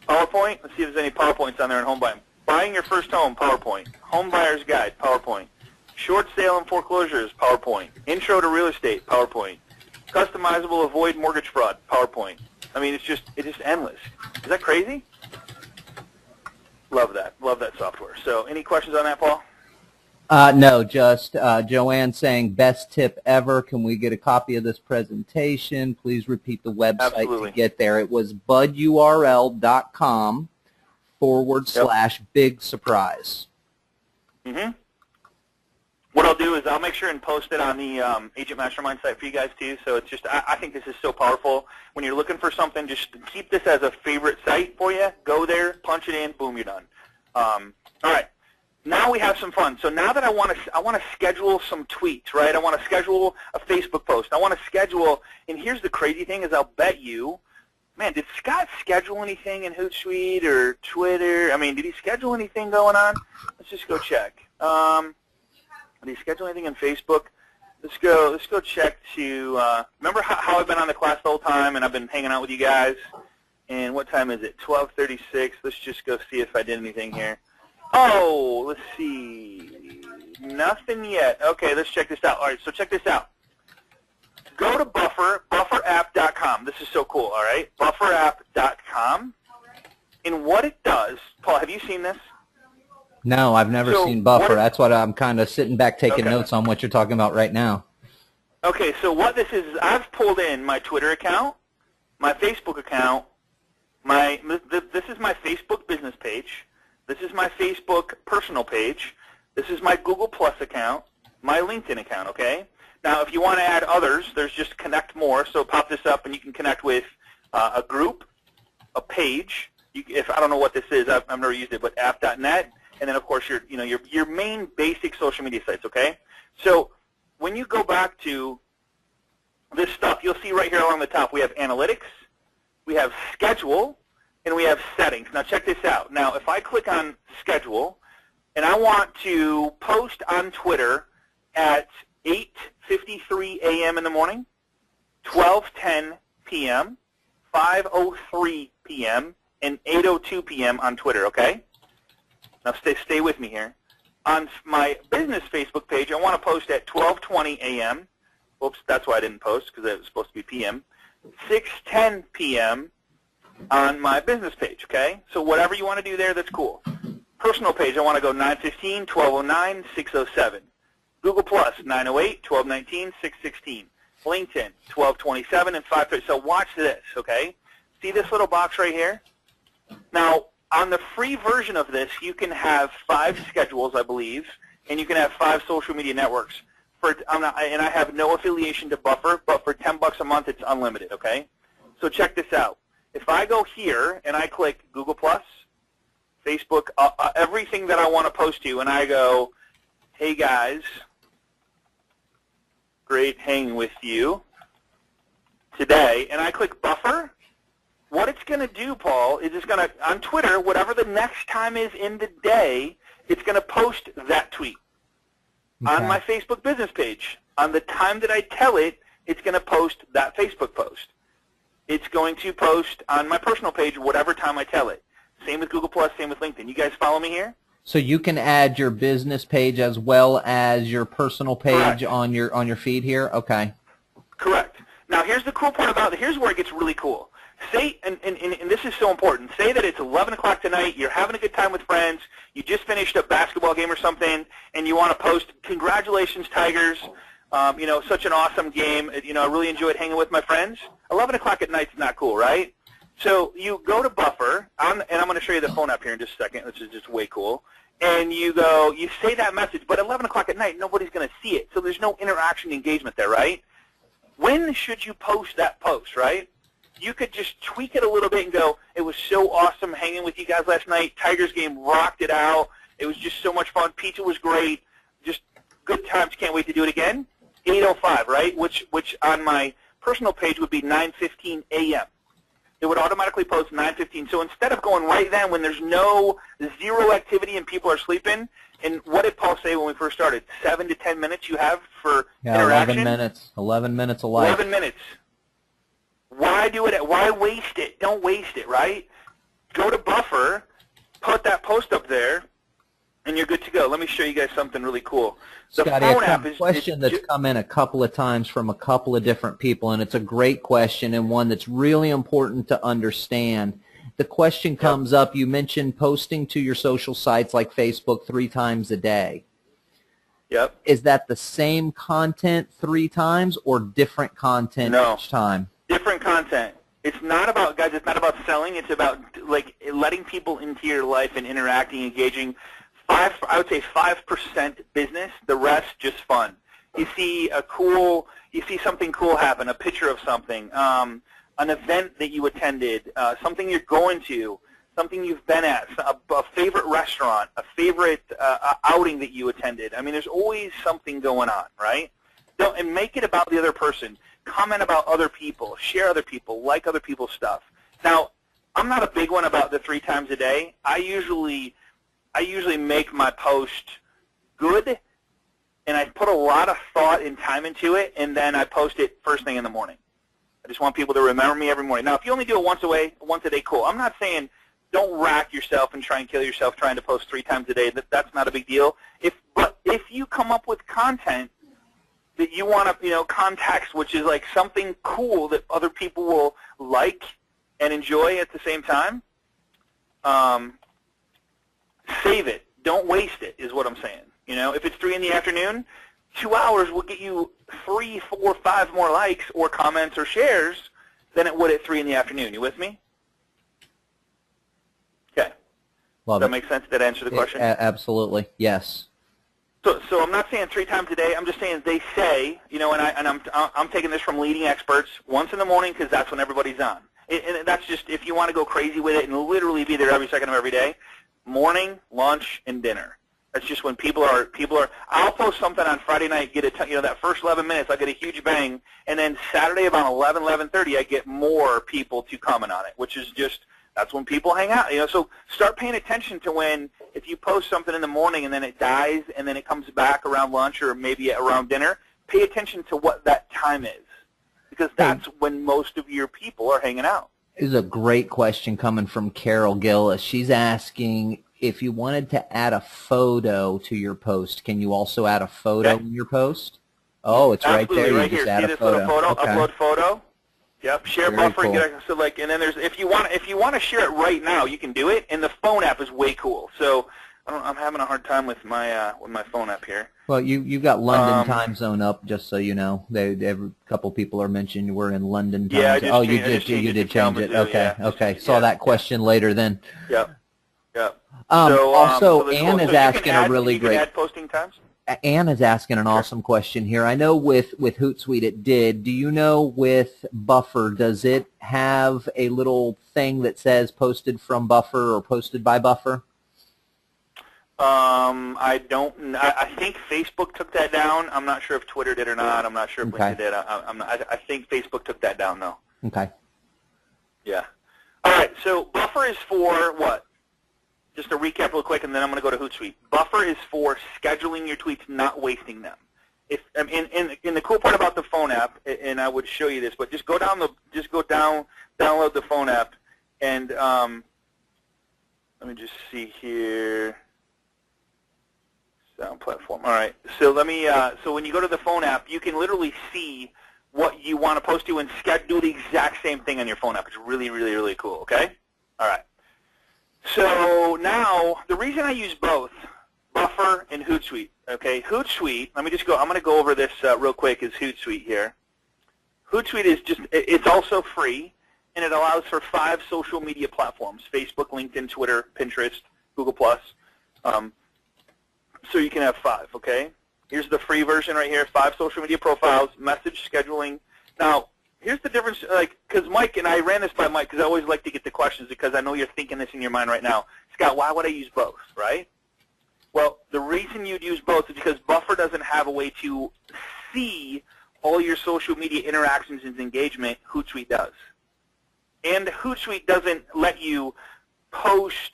PowerPoint. Let's see if there's any PowerPoints on there in home buying. Buying your first home, PowerPoint. Home buyer's guide, PowerPoint. Short sale and foreclosures, PowerPoint. Intro to real estate, PowerPoint. Customizable avoid mortgage fraud, PowerPoint. I mean, it's just endless. Is that crazy? Love that. Love that software. So any questions on that, Paul? No, just Joanne saying, best tip ever. Can we get a copy of this presentation? Please repeat the website Absolutely. to get there. It was budurl.com/big surprise. Mm-hmm. What I'll do is I'll make sure and post it on the Agent Mastermind site for you guys too. So it's just, I think this is so powerful. When you're looking for something, just keep this as a favorite site for you. Go there, punch it in, boom, you're done. All right. Now we have some fun. So now that I want to schedule some tweets, right? I want to schedule a Facebook post. I want to schedule, and here's the crazy thing is I'll bet you, man, did Scott schedule anything in HootSuite or Twitter? I mean, did he schedule anything going on? Let's just go check. Did he schedule anything in Facebook? Let's go check to, remember how I've been on the class the whole time and I've been hanging out with you guys? And what time is it? 12:36. Let's just go see if I did anything here. Oh, let's see. Nothing yet. Okay, let's check this out. All right, so check this out. Go to bufferapp.com. This is so cool, all right? Bufferapp.com. And what it does, Paul, have you seen this? No, I've never seen Buffer. That's what I'm kind of sitting back taking notes on what you're talking about right now. Okay, so what this is I've pulled in my Twitter account, my Facebook account, this is my Facebook business page, this is my Facebook personal page, this is my Google Plus account, my LinkedIn account, okay? Now, if you want to add others, there's just connect more, so pop this up and you can connect with a group, a page, if I don't know what this is, I've never used it, but app.net, and then of course your main basic social media sites, okay? So when you go back to this stuff, you'll see right here along the top we have analytics, we have schedule, and we have settings. Now check this out. Now if I click on schedule and I want to post on Twitter at 8:53 a.m. in the morning, 12:10 p.m., 5:03 p.m., and 8:02 p.m. on Twitter, okay? Now stay with me here. On my business Facebook page, I want to post at 12:20 a.m. Oops, that's why I didn't post, because it was supposed to be p.m. 6:10 p.m. on my business page, okay? So whatever you want to do there, that's cool. Personal page, I want to go 9:15, 12:09, 6:07. Google Plus, 9:08, 12:19, 6:16. LinkedIn, 12:27, and 5:30. So watch this, okay? See this little box right here? Now, on the free version of this, you can have 5 schedules, I believe, and you can have 5 social media networks. And I have no affiliation to Buffer, but for $10 a month, it's unlimited, okay? So check this out. If I go here and I click Google Plus, Facebook, everything that I want to post to, and I go, hey guys, great hanging with you today, and I click Buffer, what it's going to do, Paul, is it's going to, on Twitter, whatever the next time is in the day, it's going to post that tweet. Okay. On my Facebook business page, on the time that I tell it, it's going to post that Facebook post. It's going to post on my personal page whatever time I tell it. Same with Google Plus, same with LinkedIn. You guys follow me here? So you can add your business page as well as your personal page on your feed here? Okay. Correct. Now here's the cool part about it. Here's where it gets really cool. Say, and this is so important, say that it's 11 o'clock tonight, you're having a good time with friends, you just finished a basketball game or something, and you want to post, congratulations, Tigers, such an awesome game, I really enjoyed hanging with my friends. 11 o'clock at night's not cool, right? So you go to Buffer, and I'm going to show you the phone app here in just a second, which is just way cool, and you say that message, but at 11 o'clock at night, nobody's going to see it, so there's no interaction engagement there, right? When should you post that post, right? You could just tweak it a little bit and go, it was so awesome hanging with you guys last night. Tigers game rocked it out. It was just so much fun. Pizza was great. Just good times. Can't wait to do it again. 8:05, right? Which on my personal page would be 9:15 a.m. It would automatically post 9:15. So instead of going right then when there's zero activity and people are sleeping, and what did Paul say when we first started? 7 to 10 minutes you have for interaction? 11 minutes. 11 minutes of life. 11 minutes. Why do it? Why waste it? Don't waste it, right? Go to Buffer, put that post up there, and you're good to go. Let me show you guys something really cool. The Scotty, phone app a question that's come in a couple of times from a couple of different people, and it's a great question and one that's really important to understand. The question comes up, you mentioned posting to your social sites like Facebook 3 times a day. Yep. Is that the same content 3 times or different content each time? Different content. It's not about, guys, it's not about selling. It's about like letting people into your life and interacting, engaging. I would say 5% business, the rest just fun. You see something cool happen, a picture of something, an event that you attended, something you're going to, something you've been at, a favorite restaurant, a favorite outing that you attended. I mean, there's always something going on, right? And make it about the other person. Comment about other people, share other people, like other people's stuff. Now, I'm not a big one about the 3 times a day. I usually make my post good, and I put a lot of thought and time into it, and then I post it first thing in the morning. I just want people to remember me every morning. Now, if you only do it once a day, cool. I'm not saying don't rack yourself and try and kill yourself trying to post 3 times a day. That's not a big deal. But if you come up with content that you want to, context, which is like something cool that other people will like and enjoy at the same time, save it. Don't waste it, is what I'm saying. If it's 3 in the afternoon, 2 hours will get you 3, 4, 5 more likes or comments or shares than it would at 3 in the afternoon. You with me? Okay. Does that make sense? Did that answer the question? Absolutely. Yes. So I'm not saying 3 times a day. I'm just saying they say, and I'm taking this from leading experts, once in the morning because that's when everybody's on. And that's just if you want to go crazy with it and literally be there every second of every day. Morning, lunch, and dinner. That's just when people are. I'll post something on Friday night, get that first 11 minutes, I get a huge bang, and then Saturday about 11:30, I get more people to comment on it, which is just that's when people hang out. So start paying attention to when if you post something in the morning and then it dies and then it comes back around lunch or maybe around dinner. Pay attention to what that time is because that's when most of your people are hanging out. This is a great question coming from Carol Gillis. She's asking if you wanted to add a photo to your post, can you also add a photo in your post? Oh, it's absolutely, right there. Right you here. just add See a this photo. Little photo? Okay. Upload photo. Yep. Share Very buffer. Cool. And then there's if you want to share it right now, you can do it. And the phone app is way cool. So I'm having a hard time with my phone app here. Well, you've got London time zone up, just so you know. Every couple people are mentioning we're in London time. Yeah, zone. You did change it. Okay, okay. Saw that question later then. Yep. Yep. Also, Ann is asking a really great. You can add posting times. Ann is asking an awesome question here. I know with HootSuite it did. Do you know with Buffer, does it have a little thing that says posted from Buffer or posted by Buffer? I don't. I think Facebook took that down. I'm not sure if Twitter did or not. I'm not sure if LinkedIn did. I think Facebook took that down though. Okay. Yeah. All right. So Buffer is for what? Just to recap real quick, and then I'm going to go to HootSuite. Buffer is for scheduling your tweets, not wasting them. If in the cool part about the phone app, and I would show you this, but just download the phone app, and let me just see here. Sound platform. All right. So let me. So when you go to the phone app, you can literally see what you want to post to and do the exact same thing on your phone app. It's really, really, really cool. Okay. All right. So now the reason I use both Buffer and HootSuite. Okay. HootSuite. Let me just go. I'm going to go over this real quick. Is HootSuite here? HootSuite is it's also free, and it allows for 5 social media platforms: Facebook, LinkedIn, Twitter, Pinterest, Google+. So you can have 5, okay? Here's the free version right here, 5 social media profiles, message scheduling. Now, here's the difference, because Mike, and I ran this by Mike, because I always like to get the questions, because I know you're thinking this in your mind right now. Scott, why would I use both, right? Well, the reason you'd use both is because Buffer doesn't have a way to see all your social media interactions and engagement. HootSuite does. And HootSuite doesn't let you post,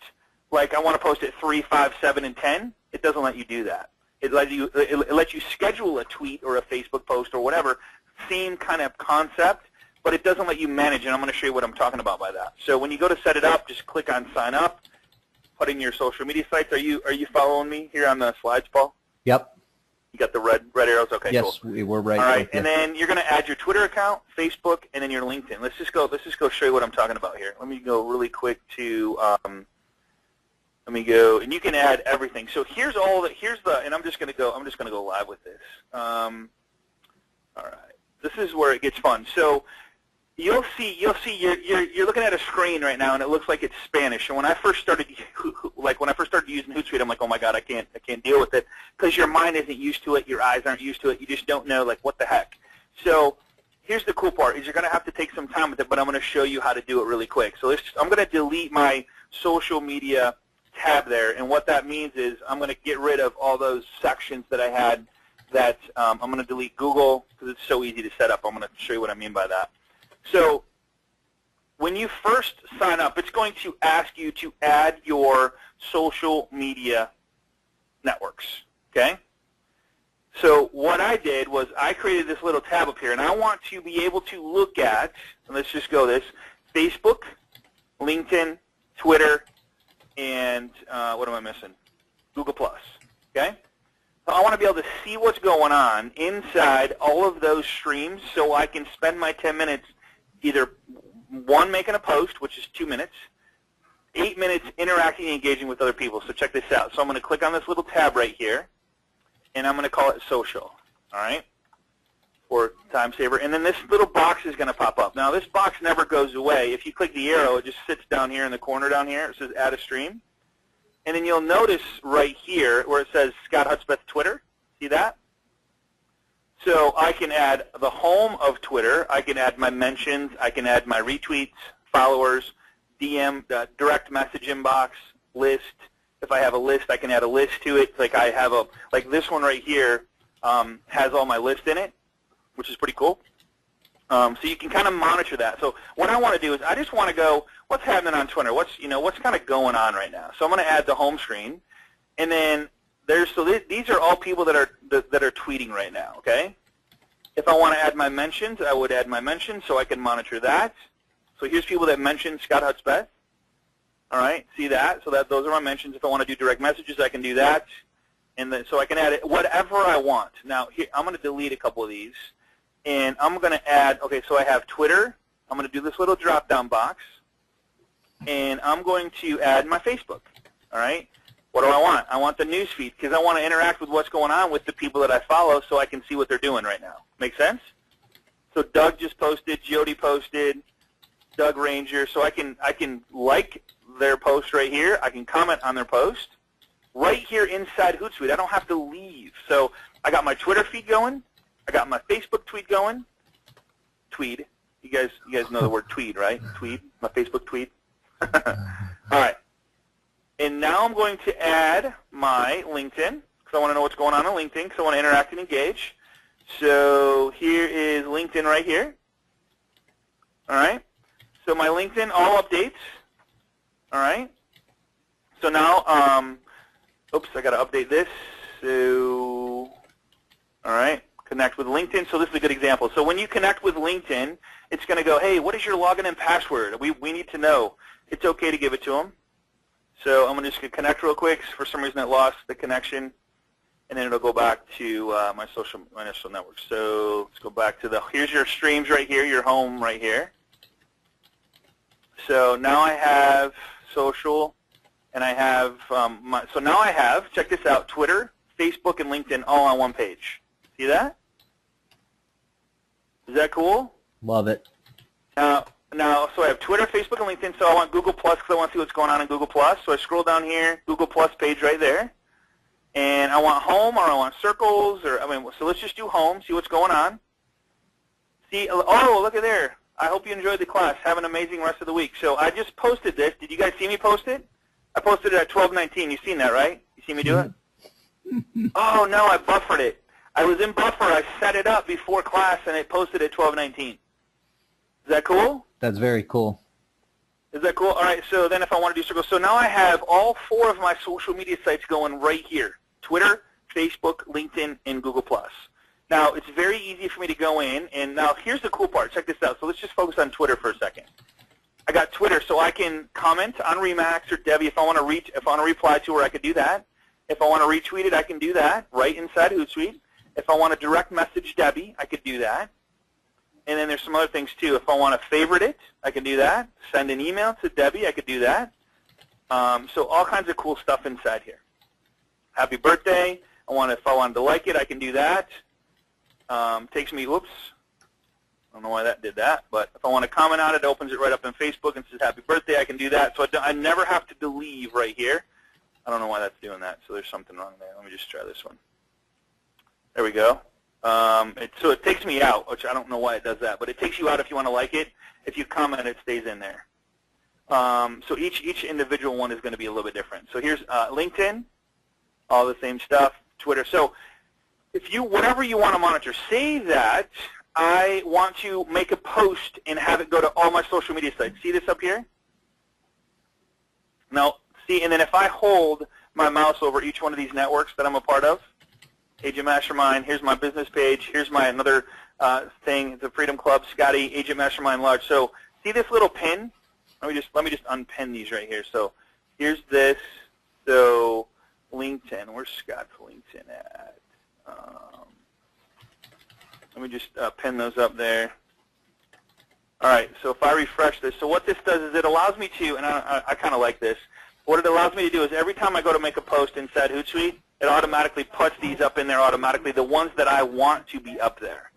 I want to post at 3, 5, 7, and 10. It doesn't let you do that. It lets you schedule a tweet or a Facebook post or whatever, same kind of concept, but it doesn't let you manage, and I'm going to show you what I'm talking about by that. So when you go to set it up, just click on sign up, put in your social media sites. Are you following me here on the slides, Paul? Yep. You got the red arrows? Okay, yes, cool. We're right. All right, and then you're going to add your Twitter account, Facebook, and then your LinkedIn. Let's just go show you what I'm talking about here. Let me go really quick to Let me go, and you can add everything. So here's all the, and I'm just going to go live with this. All right, this is where it gets fun. So you'll see you're looking at a screen right now, and it looks like it's Spanish. And when I first started, using HootSuite, I'm like, oh my God, I can't deal with it, because your mind isn't used to it, your eyes aren't used to it, you just don't know, like, what the heck. So here's the cool part, is you're going to have to take some time with it, but I'm going to show you how to do it really quick. So I'm going to delete my social media tab there, and what that means is I'm going to get rid of all those sections that I had that I'm going to delete Google, because it's so easy to set up. I'm going to show you what I mean by that. So when you first sign up, it's going to ask you to add your social media networks, okay? So what I did was I created this little tab up here, and I want to be able to look at, and let's just go this, Facebook, LinkedIn, Twitter, and what am I missing? Google+, okay? So I want to be able to see what's going on inside all of those streams, so I can spend my 10 minutes either, one, making a post, which is 2 minutes, 8 minutes interacting and engaging with other people. So check this out. So I'm going to click on this little tab right here, and I'm going to call it social, all right, for time saver. And then this little box is going to pop up. Now, this box never goes away. If you click the arrow, it just sits down here in the corner down here. It says add a stream. And then you'll notice right here where it says Scott Hudspeth Twitter. See that? So I can add the home of Twitter. I can add my mentions. I can add my retweets, followers, DM, direct message inbox, list. If I have a list, I can add a list to it. Like I have like this one right here has all my list in it, which is pretty cool. So you can kind of monitor that. So what I want to do is I just want to go, what's happening on Twitter? What's kind of going on right now? So I'm going to add the home screen, and then these are all people that are tweeting right now. Okay. If I want to add my mentions, I would add my mentions so I can monitor that. So here's people that mentioned Scott Hudspeth. All right, see that? So those are my mentions. If I want to do direct messages, I can do that, and then so I can add it whatever I want. Now here, I'm going to delete a couple of these. And I'm going to add, okay, so I have Twitter. I'm going to do this little drop-down box. And I'm going to add my Facebook, all right? What do I want? I want the news feed, because I want to interact with what's going on with the people that I follow so I can see what they're doing right now. Make sense? So Doug just posted, Jody posted, Doug Ranger. So I can like their post right here. I can comment on their post right here inside Hootsuite. I don't have to leave. So I got my Twitter feed going. I got my Facebook tweet going. Tweed. You guys know the word tweed, right? Tweed. My Facebook tweet. All right. And now I'm going to add my LinkedIn, because I want to know what's going on LinkedIn, because I want to interact and engage. So here is LinkedIn right here. All right. So my LinkedIn all updates. All right. So now, oops, I got to update this. So, all right. Connect with LinkedIn. So this is a good example. So when you connect with LinkedIn, it's going to go, hey, what is your login and password? We need to know. It's okay to give it to them. So I'm just going to connect real quick. For some reason, it lost the connection, and then it'll go back to my social network. So let's go back to here's your streams right here, your home right here. So now I have social, and I have so now I have, check this out, Twitter, Facebook, and LinkedIn all on one page. See that? Is that cool? Love it. Now, so I have Twitter, Facebook, and LinkedIn. So I want Google Plus because I want to see what's going on in Google Plus. So I scroll down here, Google Plus page right there, and I want home or I want circles so let's just do home. See what's going on. See, oh, look at there. I hope you enjoyed the class. Have an amazing rest of the week. So I just posted this. Did you guys see me post it? I posted it at 12:19. You've seen that, right? You see me do it? Oh no, I buffered it. I was in buffer. I set it up before class, and it posted at 12:19. Is that cool? That's very cool. Is that cool? All right, so then if I want to do circles, so now I have all 4 of my social media sites going right here: Twitter, Facebook, LinkedIn, and Google+. Now, it's very easy for me to go in, and now here's the cool part. Check this out. So let's just focus on Twitter for a second. I got Twitter, so I can comment on Remax or Debbie if I want to reply to her, I could do that. If I want to retweet it, I can do that right inside Hootsuite. If I want to direct message Debbie, I could do that. And then there's some other things too. If I want to favorite it, I can do that. Send an email to Debbie, I could do that. So all kinds of cool stuff inside here. Happy birthday. If I wanted to like it, I can do that. Takes me, whoops. I don't know why that did that, but if I want to comment on it, it opens it right up in Facebook and says happy birthday. I can do that. So I never have to leave right here. I don't know why that's doing that, so there's something wrong there. Let me just try this one. There we go. So it takes me out, which I don't know why it does that, but it takes you out if you want to like it. If you comment, it stays in there. So each individual one is going to be a little bit different. So here's LinkedIn, all the same stuff, Twitter. So whatever you want to monitor, say that I want to make a post and have it go to all my social media sites. See this up here? Now, see, and then if I hold my mouse over each one of these networks that I'm a part of, Agent Mastermind, here's my business page, here's my another thing, the Freedom Club, Scotty, Agent Mastermind Large. So see this little pin? Let me just unpin these right here. So here's this. So LinkedIn, where's Scott's LinkedIn at? Let me just pin those up there. All right, so if I refresh this, so what this does is it allows me to, and I kind of like this, what it allows me to do is every time I go to make a post inside HootSuite, it automatically puts these up in there automatically, the ones that I want to be up there.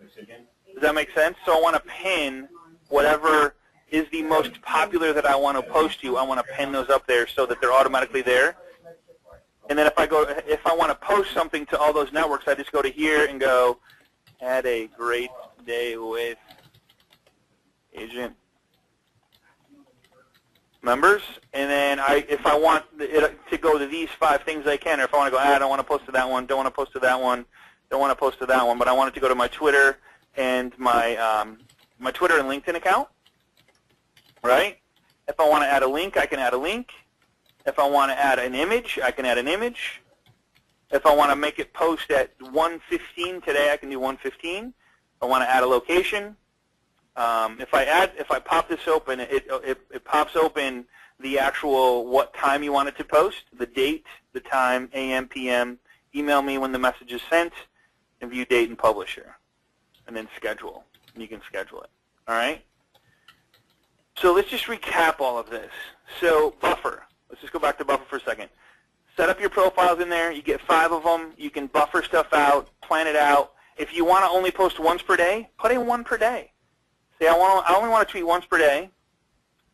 Does that make sense? So I want to pin whatever is the most popular that I want to post to. I want to pin those up there so that they're automatically there. And then if I want to post something to all those networks, I just go to here and go, had a great day with Agent members. And then if I want it to go to these 5 things, I can. Or if I want to go, I don't want to post to that one, don't want to post to that one, don't want to post to that one, but I want it to go to my Twitter and my Twitter and LinkedIn account, right? If I want to add a link, I can add a link. If I want to add an image, I can add an image. If I want to make it post at 1:15 today, I can do 1:15. If I want to add a location, if I pop this open, it pops open the actual what time you want it to post, the date, the time, AM, PM. Email me when the message is sent, and view date and publisher, and then schedule. And you can schedule it. All right. So let's just recap all of this. So buffer. Let's just go back to buffer for a second. Set up your profiles in there. You get 5 of them. You can buffer stuff out, plan it out. If you want to only post once per day, put in 1 per day. Say, I only want to tweet once per day.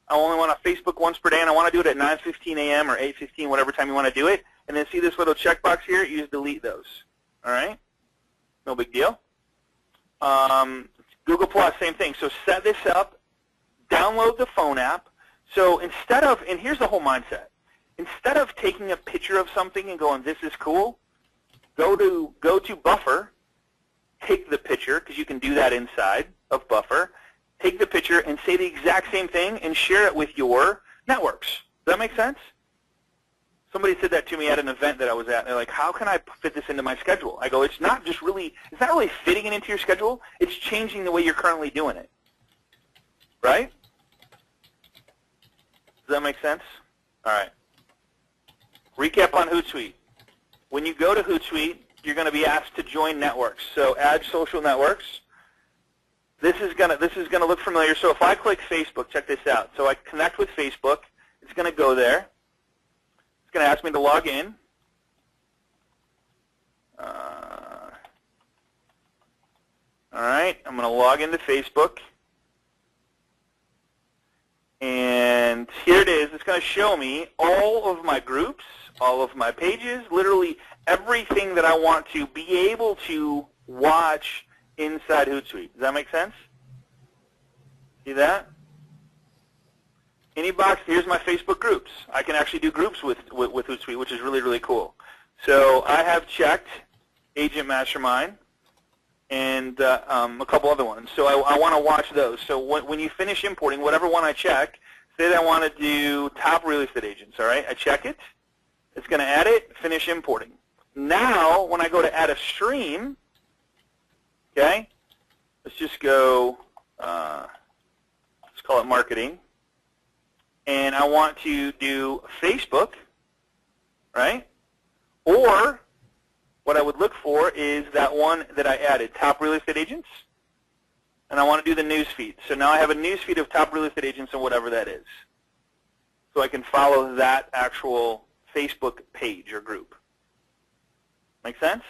I only want to Facebook once per day, and I want to do it at 9:15 a.m. or 8:15, whatever time you want to do it. And then see this little checkbox here? You just delete those. All right? No big deal. Google Plus, same thing. So set this up. Download the phone app. So instead of, and here's the whole mindset. Instead of taking a picture of something and going, this is cool, go to Buffer, take the picture, because you can do that inside of Buffer, take the picture and say the exact same thing and share it with your networks. Does that make sense? Somebody said that to me at an event that I was at. They're like, how can I fit this into my schedule? I go, it's not really fitting it into your schedule. It's changing the way you're currently doing it. Right? Does that make sense? All right. Recap on HootSuite. When you go to HootSuite, you're going to be asked to join networks. So add social networks. This is going to look familiar. So if I click Facebook, check this out. So I connect with Facebook. It's going to go there. It's going to ask me to log in. All right. I'm going to log into Facebook. And here it is. It's going to show me all of my groups, all of my pages, literally everything that I want to be able to watch inside HootSuite. Does that make sense? See that? Any box, here's my Facebook groups. I can actually do groups with HootSuite, which is really, really cool. So I have checked Agent Mastermind and a couple other ones. So I want to watch those. So when you finish importing, whatever one I check, say that I want to do top real estate agents, all right? I check it. It's going to add it, finish importing. Now, when I go to add a stream, okay, let's just go, let's call it marketing. And I want to do Facebook, right? Or what I would look for is that one that I added, top real estate agents. And I want to do the news feed. So now I have a news feed of top real estate agents and whatever that is. so I can follow that actual Facebook page or group. Make sense?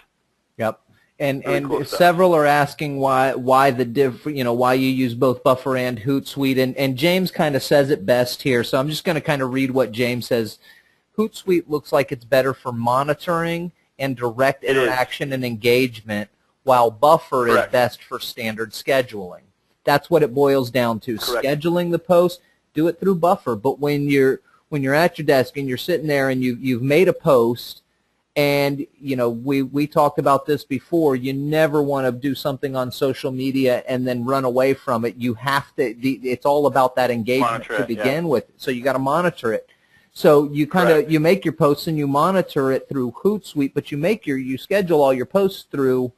Yep. And Really cool stuff. several are asking why why you use both Buffer and HootSuite, and James kind of says it best here. So I'm just going to kind of read what James says. HootSuite looks like it's better for monitoring and direct interaction and engagement, while Buffer is best for standard scheduling. That's what it boils down to. Correct. Scheduling the post, do it through Buffer. But when you're at your desk and you're sitting there and you've made a post, and we talked about this before, you never want to do something on social media and then run away from it. You have to. It's all about that engagement to begin with. So you got to monitor it. So you you make your posts and you monitor it through HootSuite, but you schedule all your posts through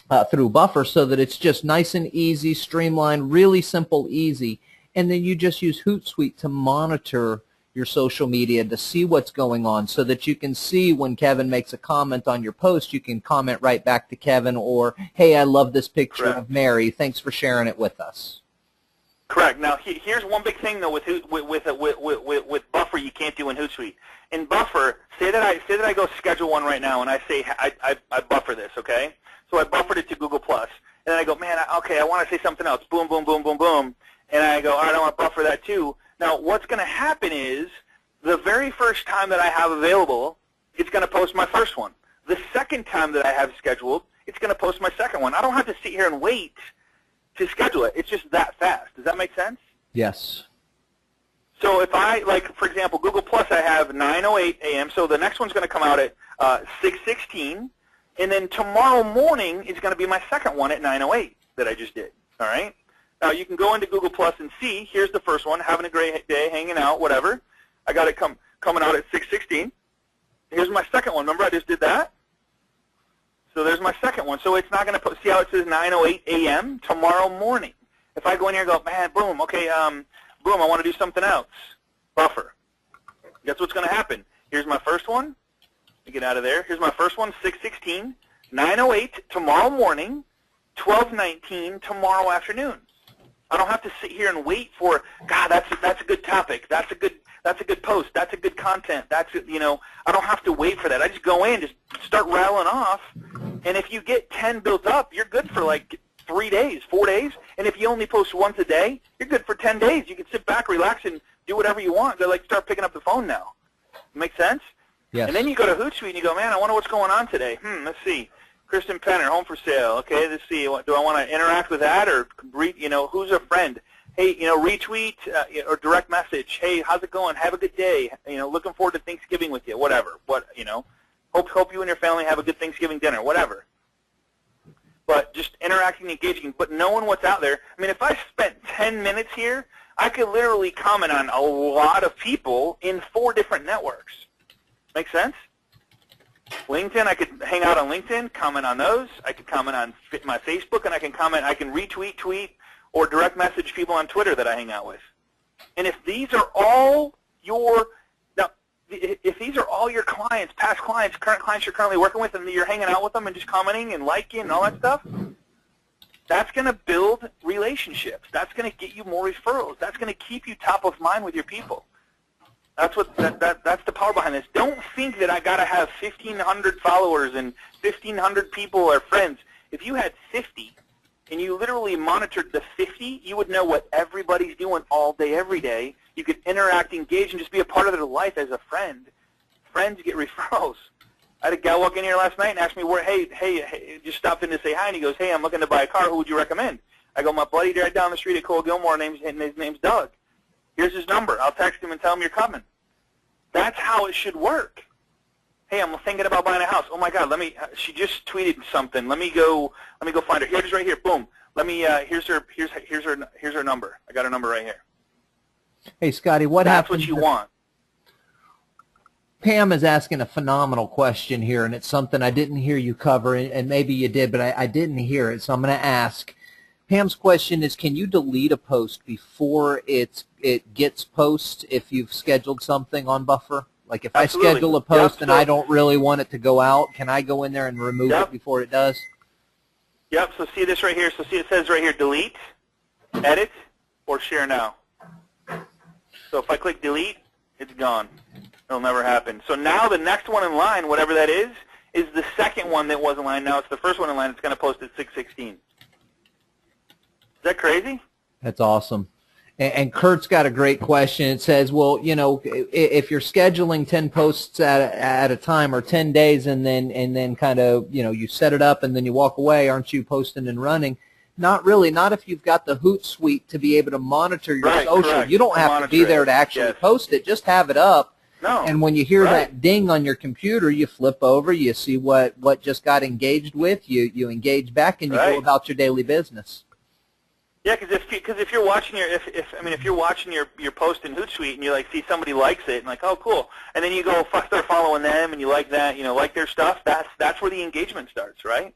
Buffer, so that it's just nice and easy, streamlined, really simple, easy. And then you just use HootSuite to monitor your social media, to see what's going on, so that you can see when Kevin makes a comment on your post, you can comment right back to Kevin, or, hey, I love this picture of Mary. Thanks for sharing it with us. Correct. Now, here's one big thing though with Buffer you can't do in HootSuite. In Buffer, say that I go schedule one right now, and I say I buffer this, okay? So I buffered it to Google Plus, and then I go, man, okay, I want to say something else. Boom, boom, boom, boom, boom, and I go, all right, I want to buffer that too. Now, what's going to happen is the very first time that I have available, it's going to post my first one. The second time that I have scheduled, it's going to post my second one. I don't have to sit here and wait to schedule it. It's just that fast. Does that make sense? Yes. So if I, like, for example, Google Plus, I have 9:08 a.m., so the next one's going to come out at 6:16, and then tomorrow morning is going to be my second one at 9:08 that I just did, all right? Now, you can go into Google Plus and see, here's the first one, having a great day, hanging out, whatever. I got it coming out at 6:16. Here's my second one. Remember I just did that? So there's my second one. So it's not going to see how it says 9:08 a.m. tomorrow morning. If I go in here and go, man, boom, okay, boom, I want to do something else. Buffer. Guess what's going to happen? Here's my first one. Let me get out of there. Here's my first one, 6:16, 9:08 tomorrow morning, 12:19 tomorrow afternoon. I don't have to sit here and wait for, God, that's a good topic. That's a good post. That's a good content. I don't have to wait for that. I just go in, just start rattling off, and if you get 10 built up, you're good for like 3 days, 4 days, and if you only post once a day, you're good for 10 days. You can sit back, relax, and do whatever you want. They're like, start picking up the phone now. Make sense? Yes. And then you go to HootSuite and you go, man, I wonder what's going on today. Let's see. Kristen Penner, home for sale. Okay, let's see. Do I want to interact with that, or who's a friend? Hey, retweet or direct message. Hey, how's it going? Have a good day. Looking forward to Thanksgiving with you. Whatever. Hope you and your family have a good Thanksgiving dinner. Whatever. But just interacting, engaging, but knowing what's out there. I mean, if I spent 10 minutes here, I could literally comment on a lot of people in 4 different networks. Make sense? LinkedIn, I could hang out on LinkedIn, comment on those. I could comment on my Facebook, and I can retweet, tweet, or direct message people on Twitter that I hang out with. And if these are all your clients, past clients, current clients you're currently working with, and you're hanging out with them and just commenting and liking and all that stuff, that's going to build relationships. That's going to get you more referrals. That's going to keep you top of mind with your people. That's the power behind this. Don't think that I got to have 1,500 followers and 1,500 people are friends. If you had 50 and you literally monitored the 50, you would know what everybody's doing all day, every day. You could interact, engage, and just be a part of their life as a friend. Friends get referrals. I had a guy walk in here last night and ask me, hey, just stopped in to say hi, and he goes, hey, I'm looking to buy a car. Who would you recommend? I go, my buddy right down the street at Cole Gilmore, his name's Doug. Here's his number. I'll text him and tell him you're coming. That's how it should work. Hey, I'm thinking about buying a house. Oh my God, she just tweeted something. Let me go find her. Here's right here. Boom. Here's her number. I got her number right here. Hey, Scotty, what happens? That's what you want. Pam is asking a phenomenal question here, and it's something I didn't hear you cover, and maybe you did, but I didn't hear it, so I'm going to ask. Pam's question is, can you delete a post before it gets post if you've scheduled something on Buffer? Like if Absolutely. I schedule a post and I don't really want it to go out, can I go in there and remove it before it does? Yep, so see this right here. So see it says right here, delete, edit, or share now. So if I click delete, It's gone. It'll never happen. So now the next one in line, whatever that is the second one that was in line. Now it's the first one in line. It's going to post at 6:16. Is that crazy? That's awesome. And Curt's got a great question. It says, well, you know, if you're scheduling 10 posts at a time or 10 days and then kind of, you know, you set it up and then you walk away, aren't you posting and running? Not really. Not if you've got the HootSuite to be able to monitor your social. Correct. You don't have to be there to actually post it. Just have it up. No. And when you hear that ding on your computer, you flip over, you see what just got engaged with, you engage back, and you go about your daily business. Yeah, because if you're watching if you're watching your post in HootSuite and you like see somebody likes it and like, oh cool, and then you go start following them and you like that, you know, like their stuff, that's where the engagement starts, right?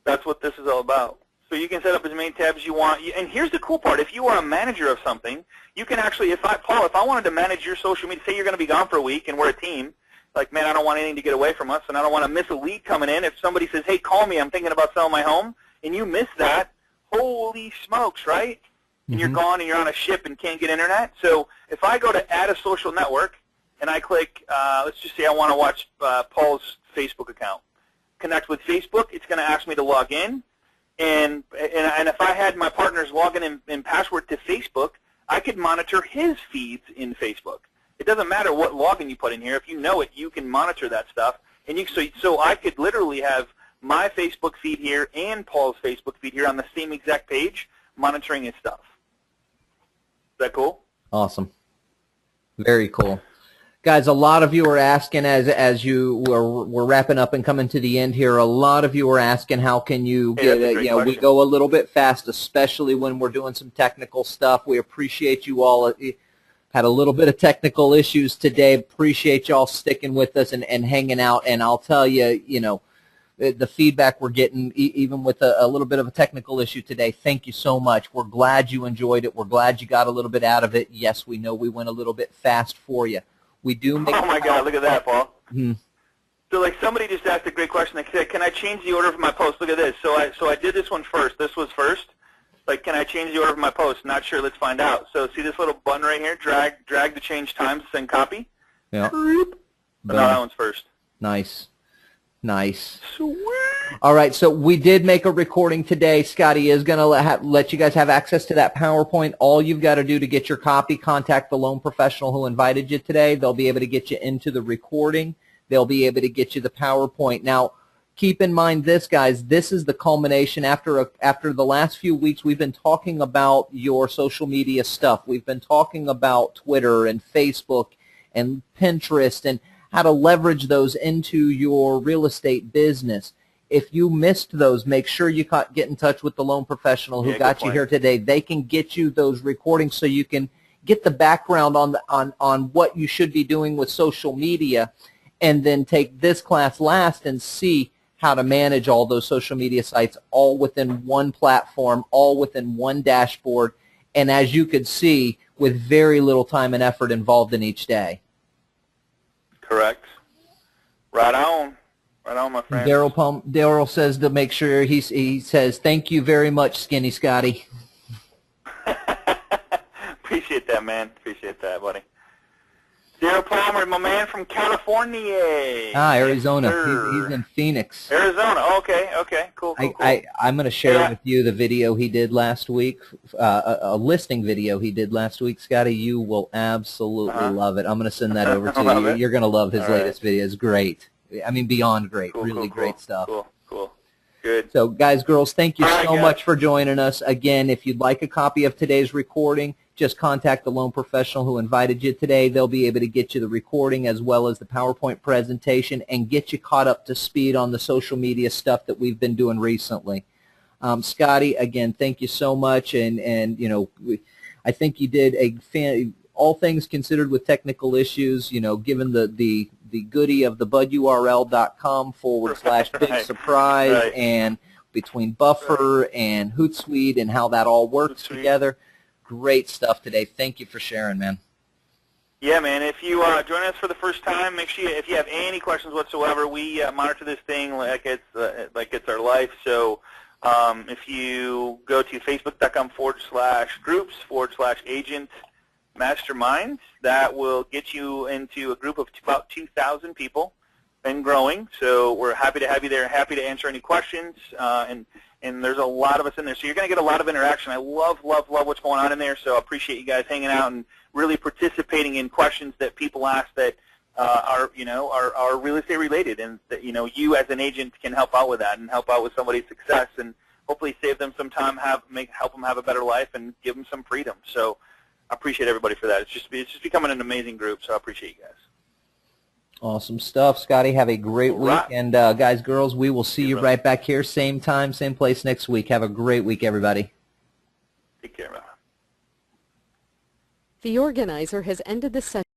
That's what this is all about. So you can set up as many tabs as you want. And here's the cool part: if you are a manager of something, you can actually, Paul, if I wanted to manage your social media, say you're going to be gone for a week and we're a team, like, man, I don't want anything to get away from us, and I don't want to miss a lead coming in. If somebody says, hey, call me, I'm thinking about selling my home, and you miss that, holy smokes, right? And you're gone and you're on a ship and can't get internet. So if I go to add a social network and I click, let's just say I want to watch Paul's Facebook account, connect with Facebook, it's going to ask me to log in. And if I had my partners logging in password to Facebook, I could monitor his feeds in Facebook. It doesn't matter what login you put in here. If you know it, you can monitor that stuff. And so I could literally have my Facebook feed here and Paul's Facebook feed here on the same exact page, monitoring his stuff. Is that cool? Awesome. Very cool. Guys, a lot of you are asking as we're wrapping up and coming to the end here, a lot of you are asking how can you get it. You know, we go a little bit fast, especially when we're doing some technical stuff. We appreciate you all. Had a little bit of technical issues today. Appreciate y'all sticking with us and hanging out. And I'll tell you, you know, the feedback we're getting, even with a little bit of a technical issue today, thank you so much. We're glad you enjoyed it. We're glad you got a little bit out of it. Yes, we know we went a little bit fast for you. We do make. Oh my God! Look at that, Paul. So, like, somebody just asked a great question. They said, "Can I change the order of my post?" Look at this. So I did this one first. This was first. Like, can I change the order of my post? Not sure. Let's find out. So, see this little button right here? Drag to change times, send copy. Yeah. No, that one's first. Nice. Nice. Sweet. All right, so we did make a recording today. Scotty is going to let you guys have access to that PowerPoint. All you've got to do to get your copy, contact the loan professional who invited you today. They'll be able to get you into the recording. They'll be able to get you the PowerPoint. Now, keep in mind this, guys. This is the culmination. After the last few weeks, we've been talking about your social media stuff. We've been talking about Twitter and Facebook and Pinterest and how to leverage those into your real estate business. If you missed those, make sure you get in touch with the loan professional who got you here today. They can get you those recordings so you can get the background on what you should be doing with social media, and then take this class last and see how to manage all those social media sites all within one platform, all within one dashboard, and as you could see, with very little time and effort involved in each day. Correct. Right on. Right on, my friend. Daryl says to make sure, he says, thank you very much, Skinny Scotty. Appreciate that, man. Appreciate that, buddy. Daryl Palmer, my man from California. Arizona. Yes, he's in Phoenix. Arizona. Okay. Cool. I'm going to share with you the video he did last week, a listing video he did last week, Scotty. You will absolutely love it. I'm going to send that over to you. You're going to love his latest video. It's great. I mean, beyond great. Really great stuff. Cool. Good. So, guys, girls, thank you so much for joining us. Again, if you'd like a copy of today's recording, just contact the loan professional who invited you today. They'll be able to get you the recording as well as the PowerPoint presentation and get you caught up to speed on the social media stuff that we've been doing recently. Scotty, again, thank you so much. And you know, I think you did all things considered with technical issues, you know, given the goodie of the budurl.com/big surprise and between Buffer and HootSuite and how that all works together. Great stuff today. Thank you for sharing, man. Yeah, man. If you join us for the first time, make sure if you have any questions whatsoever, we monitor this thing like it's our life. So if you go to facebook.com/groups/agent Mastermind that will get you into a group of about 2,000 people and growing. So we're happy to have you there, happy to answer any questions, and there's a lot of us in there. So you're going to get a lot of interaction. I love what's going on in there, so I appreciate you guys hanging out and really participating in questions that people ask that are real estate related, and that you as an agent can help out with that and help out with somebody's success and hopefully save them some time, help them have a better life, and give them some freedom. So I appreciate everybody for that. It's just becoming an amazing group, so I appreciate you guys. Awesome stuff, Scotty. Have a great week. And guys, girls, we will see you right back here, same time, same place next week. Have a great week, everybody. Take care, man. The organizer has ended the session.